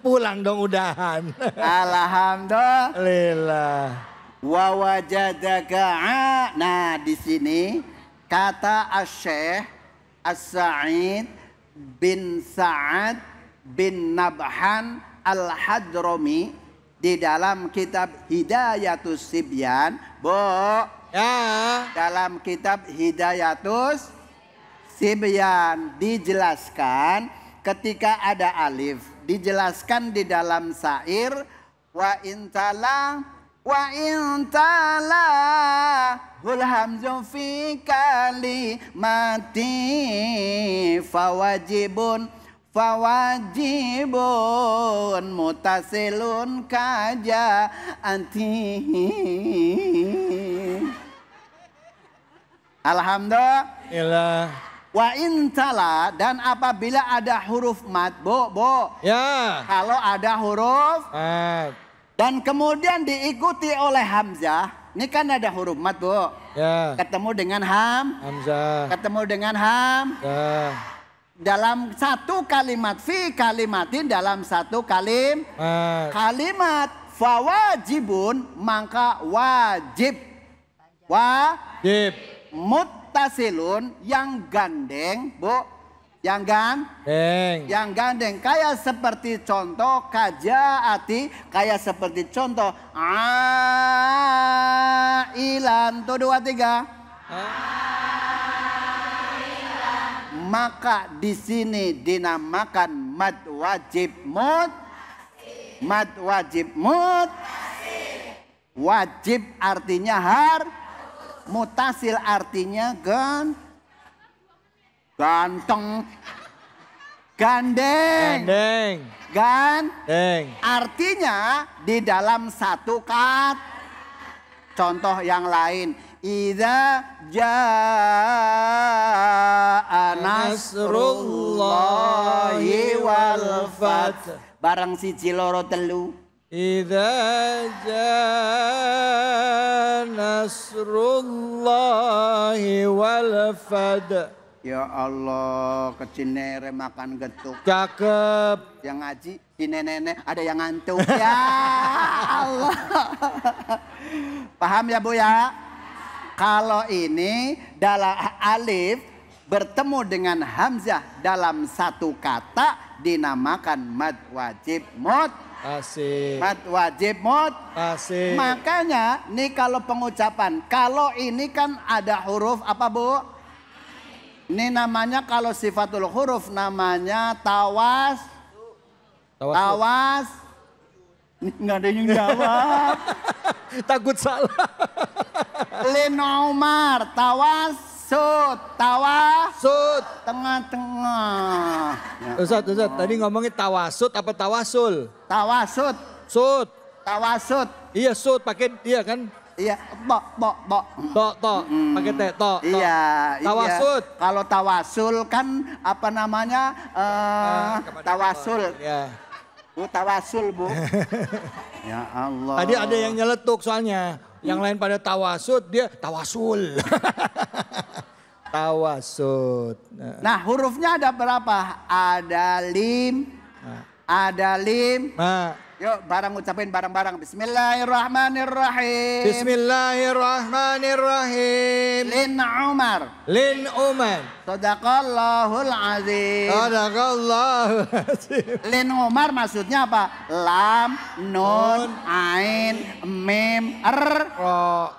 S2: Pulang dong udahan.
S7: Alhamdulillah. Wa wajadaka. Nah di sini kata Asy-Syaikh As-Sa'id bin Sa'ad bin Nabhan Al-Hadrami di dalam kitab Hidayatus Sibyan, Bu. Ya. Dalam kitab Hidayatus Sibyan dijelaskan ketika ada alif, dijelaskan di dalam syair wa intala hul hamzu fi kalimati fawajibun mutasilun kaja anti. Alhamdulillah. Wa intala, dan apabila ada huruf mat, Bu.
S2: Ya.
S7: Kalau ada huruf
S2: mat
S7: dan kemudian diikuti oleh hamzah, ini kan ada huruf mat, Bu.
S2: Ya.
S7: Ketemu dengan hamzah. Ketemu dengan
S2: ya.
S7: Dalam satu kalimat, fi kalimatin, dalam satu kalimat fawajibun, maka wajib. Muttasilun, yang gandeng, Bu. Yang gandeng. Kayak seperti contoh kajaati, kayak seperti contoh ailan. Tuh 2, 3. Maka di sini dinamakan mad wajib wajib artinya mutasil artinya ganteng, gandeng. Artinya di dalam satu contoh yang lain, idza jaa nasrullahi wal fath. Barang siji loro telu.
S2: Idza jaa nasrullahi wal fath.
S7: Ya Allah, kecinere makan getuk.
S2: Cakep.
S7: Yang ngaji, si nenek ada yang ngantuk. Ya Allah. Paham ya Bu ya? Kalau ini dalam alif bertemu dengan hamzah dalam satu kata dinamakan mad wajib
S2: Asik.
S7: Mad wajib
S2: Asik.
S7: Makanya nih kalau pengucapan, kalau ini kan ada huruf apa Bu? Ini namanya kalau sifatul huruf namanya tawas. Nggak ada yang jawab.
S2: Takut salah.
S7: Linomar, tawasud.
S2: Tawasud.
S7: Tengah-tengah. Ya.
S2: Ustaz, tadi ngomongin tawasud apa tawasul?
S7: Tawasud.
S2: Sud.
S7: Tawasud.
S2: Iya sud pakai iya kan?
S7: Iya, bok.
S2: Tok, pakai teh, tok.
S7: Iya,
S2: tawasud.
S7: Iya. Kalau tawasul kan apa namanya? Tawasul.
S2: Ya.
S7: Bu, tawasul, Bu. Ya Allah.
S2: Tadi ada yang nyeletuk soalnya. Yang lain pada tawasud, dia tawasul. Tawasud.
S7: Nah, hurufnya ada berapa? Ada lim. Ada lim. Yuk ucapin bareng-bareng. Bismillahirrahmanirrahim.
S2: Bismillahirrahmanirrahim.
S7: Lin Umar. Sadaqallahul azim.
S2: Sadaqallahul azim.
S7: Lin Umar maksudnya apa? Lam, nun, ain, mim, ro.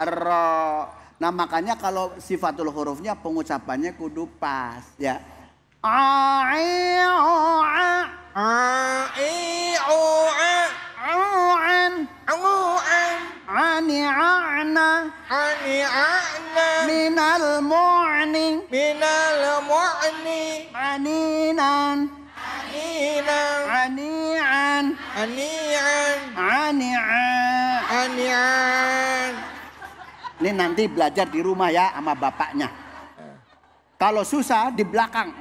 S7: Nah makanya kalau sifatul hurufnya pengucapannya kudu pas ya. Minal mu'ni aninan anian. Ini nanti belajar di rumah ya sama bapaknya. Kalau susah di belakang.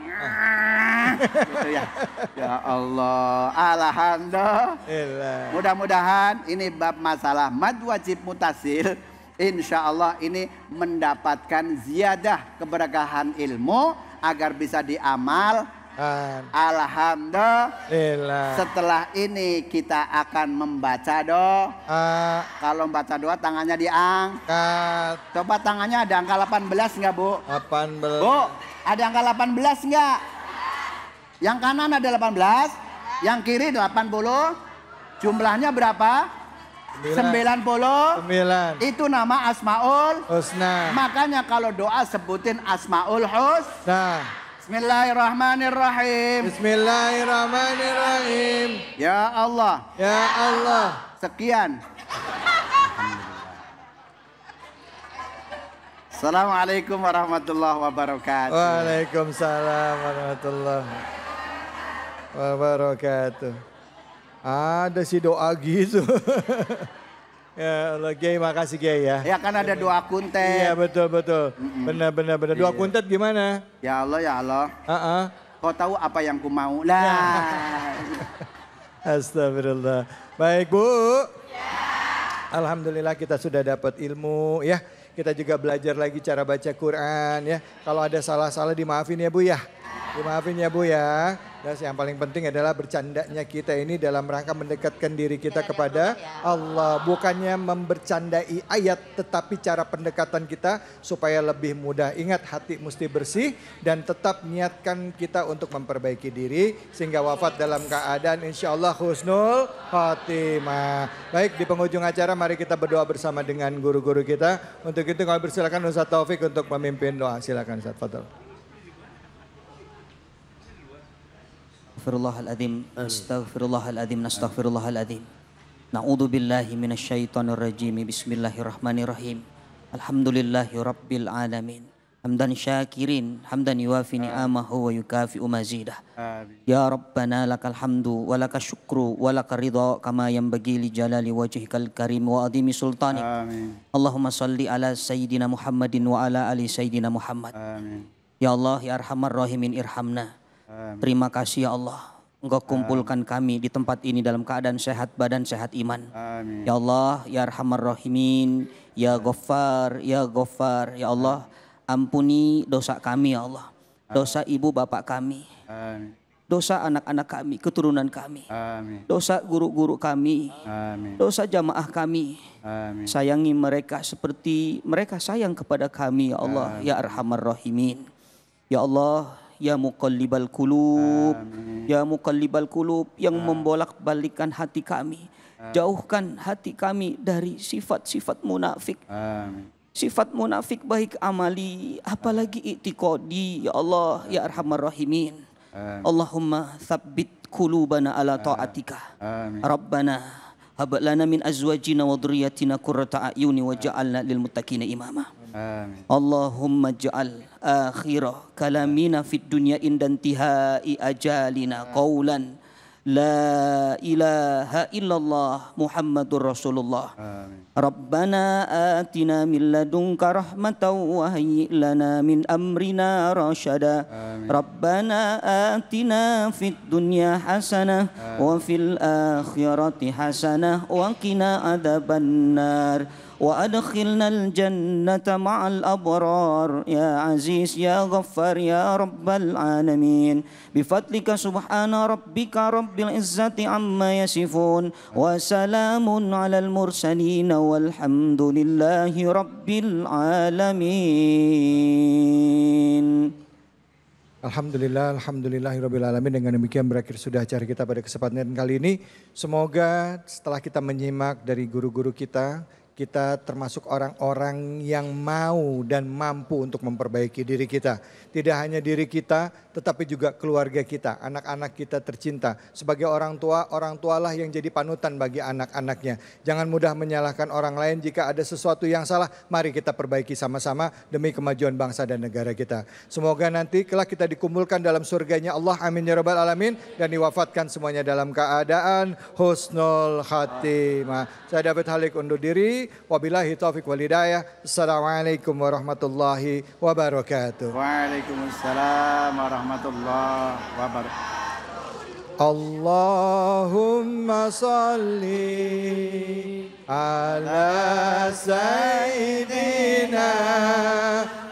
S7: Gitu ya. Ya Allah, alhamdulillah. Mudah-mudahan ini bab masalah mad wajib mutasil. Insya Allah ini mendapatkan ziyadah keberkahan ilmu agar bisa diamal. Alhamdulillah. Setelah ini kita akan membaca doa. Kalau membaca doa tangannya diangkat. Coba tangannya ada angka 18 enggak, Bu?
S2: 18.
S7: Bu, ada angka 18 enggak? Yang kanan ada 18, yang kiri 80. Jumlahnya berapa? 90. Itu nama Asmaul Husna. Makanya kalau doa sebutin Asmaul Husna. Bismillahirrahmanirrahim.
S2: Bismillahirrahmanirrahim.
S7: Ya Allah.
S2: Ya Allah.
S7: Sekian. Assalamualaikum warahmatullahi wabarakatuh.
S2: Waalaikumsalam warahmatullahi wabarakatuh. Ada si doa gitu. Ya Allah, Kiai, makasih Kiai ya.
S7: Ya kan ada doa kuntet.
S2: Iya betul. Benar. Doa kuntet gimana?
S7: Ya Allah. Kau tahu apa yang ku mau? Lah.
S2: Astagfirullah. Baik Bu. Alhamdulillah kita sudah dapat ilmu ya. Kita juga belajar lagi cara baca Quran ya. Kalau ada salah-salah dimaafin ya Bu ya. Dimaafin ya Bu ya. Dan yang paling penting adalah bercandanya kita ini dalam rangka mendekatkan diri kita kepada Allah. Bukannya membercandai ayat tetapi cara pendekatan kita supaya lebih mudah. Ingat hati mesti bersih dan tetap niatkan kita untuk memperbaiki diri. Sehingga wafat dalam keadaan insya Allah husnul khatimah. Baik di penghujung acara mari kita berdoa bersama dengan guru-guru kita. Untuk itu kami persilakan Ustaz Taufik untuk memimpin doa. Silakan Ustaz, fadhal.
S5: Astaghfirullahaladzim, nastaghfirullahaladzim. Na'udzu billahi minasyaitonir rajim. Bismillahirrahmanirrahim. Alhamdulillahi rabbil alamin. Hamdan syakirin, hamdan yuwafi ni'amahu wa yukafi'u mazidah. Ya Rabbana lakal hamdu wa lakal syukru wa lakal ridha kama yanbaghi li jalali wajhikal karim wa adhimi sultanik. Allahumma salli ala sayyidina Muhammadin wa ala ali sayyidina Muhammad. Ya Allah, ya Arhamar Rahimin irhamna. Terima kasih ya Allah, Engkau kumpulkan kami di tempat ini dalam keadaan sehat badan, sehat iman. Ya Allah, ya Arhamar Rahimin, ya Ghaffar, ya Allah, ampuni dosa kami ya Allah. Dosa ibu bapak kami, dosa anak-anak kami, keturunan kami, dosa guru-guru kami, dosa jamaah kami. Sayangi mereka seperti mereka sayang kepada kami ya Allah, ya Arhamar Rahimin. Ya Allah, ya muqallibal qulub, ya muqallibal qulub, yang membolak-balikkan hati kami. Jauhkan hati kami dari sifat-sifat munafik. Sifat munafik baik amali apalagi i'tiqadi ya Allah ya Arhamar Rahimin. Allahumma tsabbit qulubana ala ta'atika. Rabbana hab lana min azwajina wa dhurriyyatina qurrata a'yuni waj'alna lil muttaqina imama. Allahumma ja'al akhirah. Kalamina fid dunya indantihai ajalina qawlan la ilaha illallah Muhammadur Rasulullah. Rabbana atina min ladunka rahmatan wa hayyi lana min amrina rasyada. Rabbana atina fid dunya hasanah wa fil akhirati hasanah wa qina adzabannar. وأدخلنا الجنة مع الأبرار يا عزيز يا غفار يا رب العالمين بفضلك سبحان ربك رب العزة عما يصفون وسلام على المرسلين والحمد لله رب العالمين.
S2: Alhamdulillahirrabbilalamin. Dengan demikian berakhir sudah acara kita pada kesempatan kali ini. Semoga setelah kita menyimak dari guru-guru kita termasuk orang-orang yang mau dan mampu untuk memperbaiki diri kita. Tidak hanya diri kita, tetapi juga keluarga kita, anak-anak kita tercinta. Sebagai orang tualah yang jadi panutan bagi anak-anaknya. Jangan mudah menyalahkan orang lain. Jika ada sesuatu yang salah, mari kita perbaiki sama-sama demi kemajuan bangsa dan negara kita. Semoga nanti kelak kita dikumpulkan dalam surganya Allah, amin ya rabbal alamin, dan diwafatkan semuanya dalam keadaan husnul khatimah. Saya David Halik undur diri. Wabillahi taufiq wal hidayah. Assalamualaikum warahmatullahi wabarakatuh.
S7: Waalaikumsalam warahmatullahi wabarakatuh.
S2: Allahumma salli ala sayyidina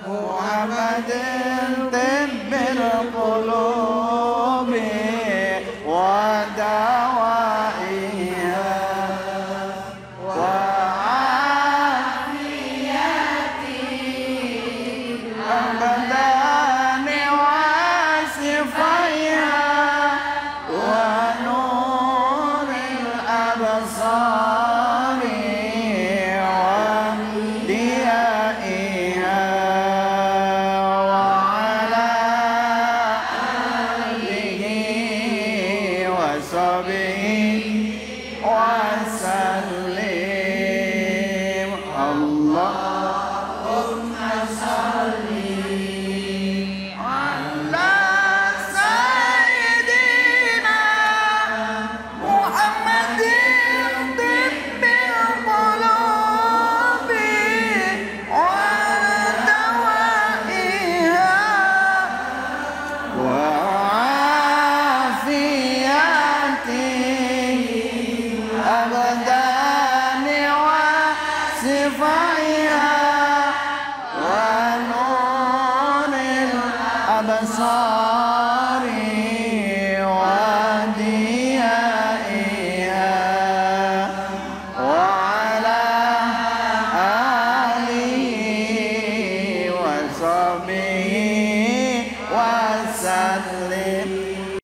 S2: Muhammadin tibbil qulubi wa dawaiha wa
S7: Abadani wa sifat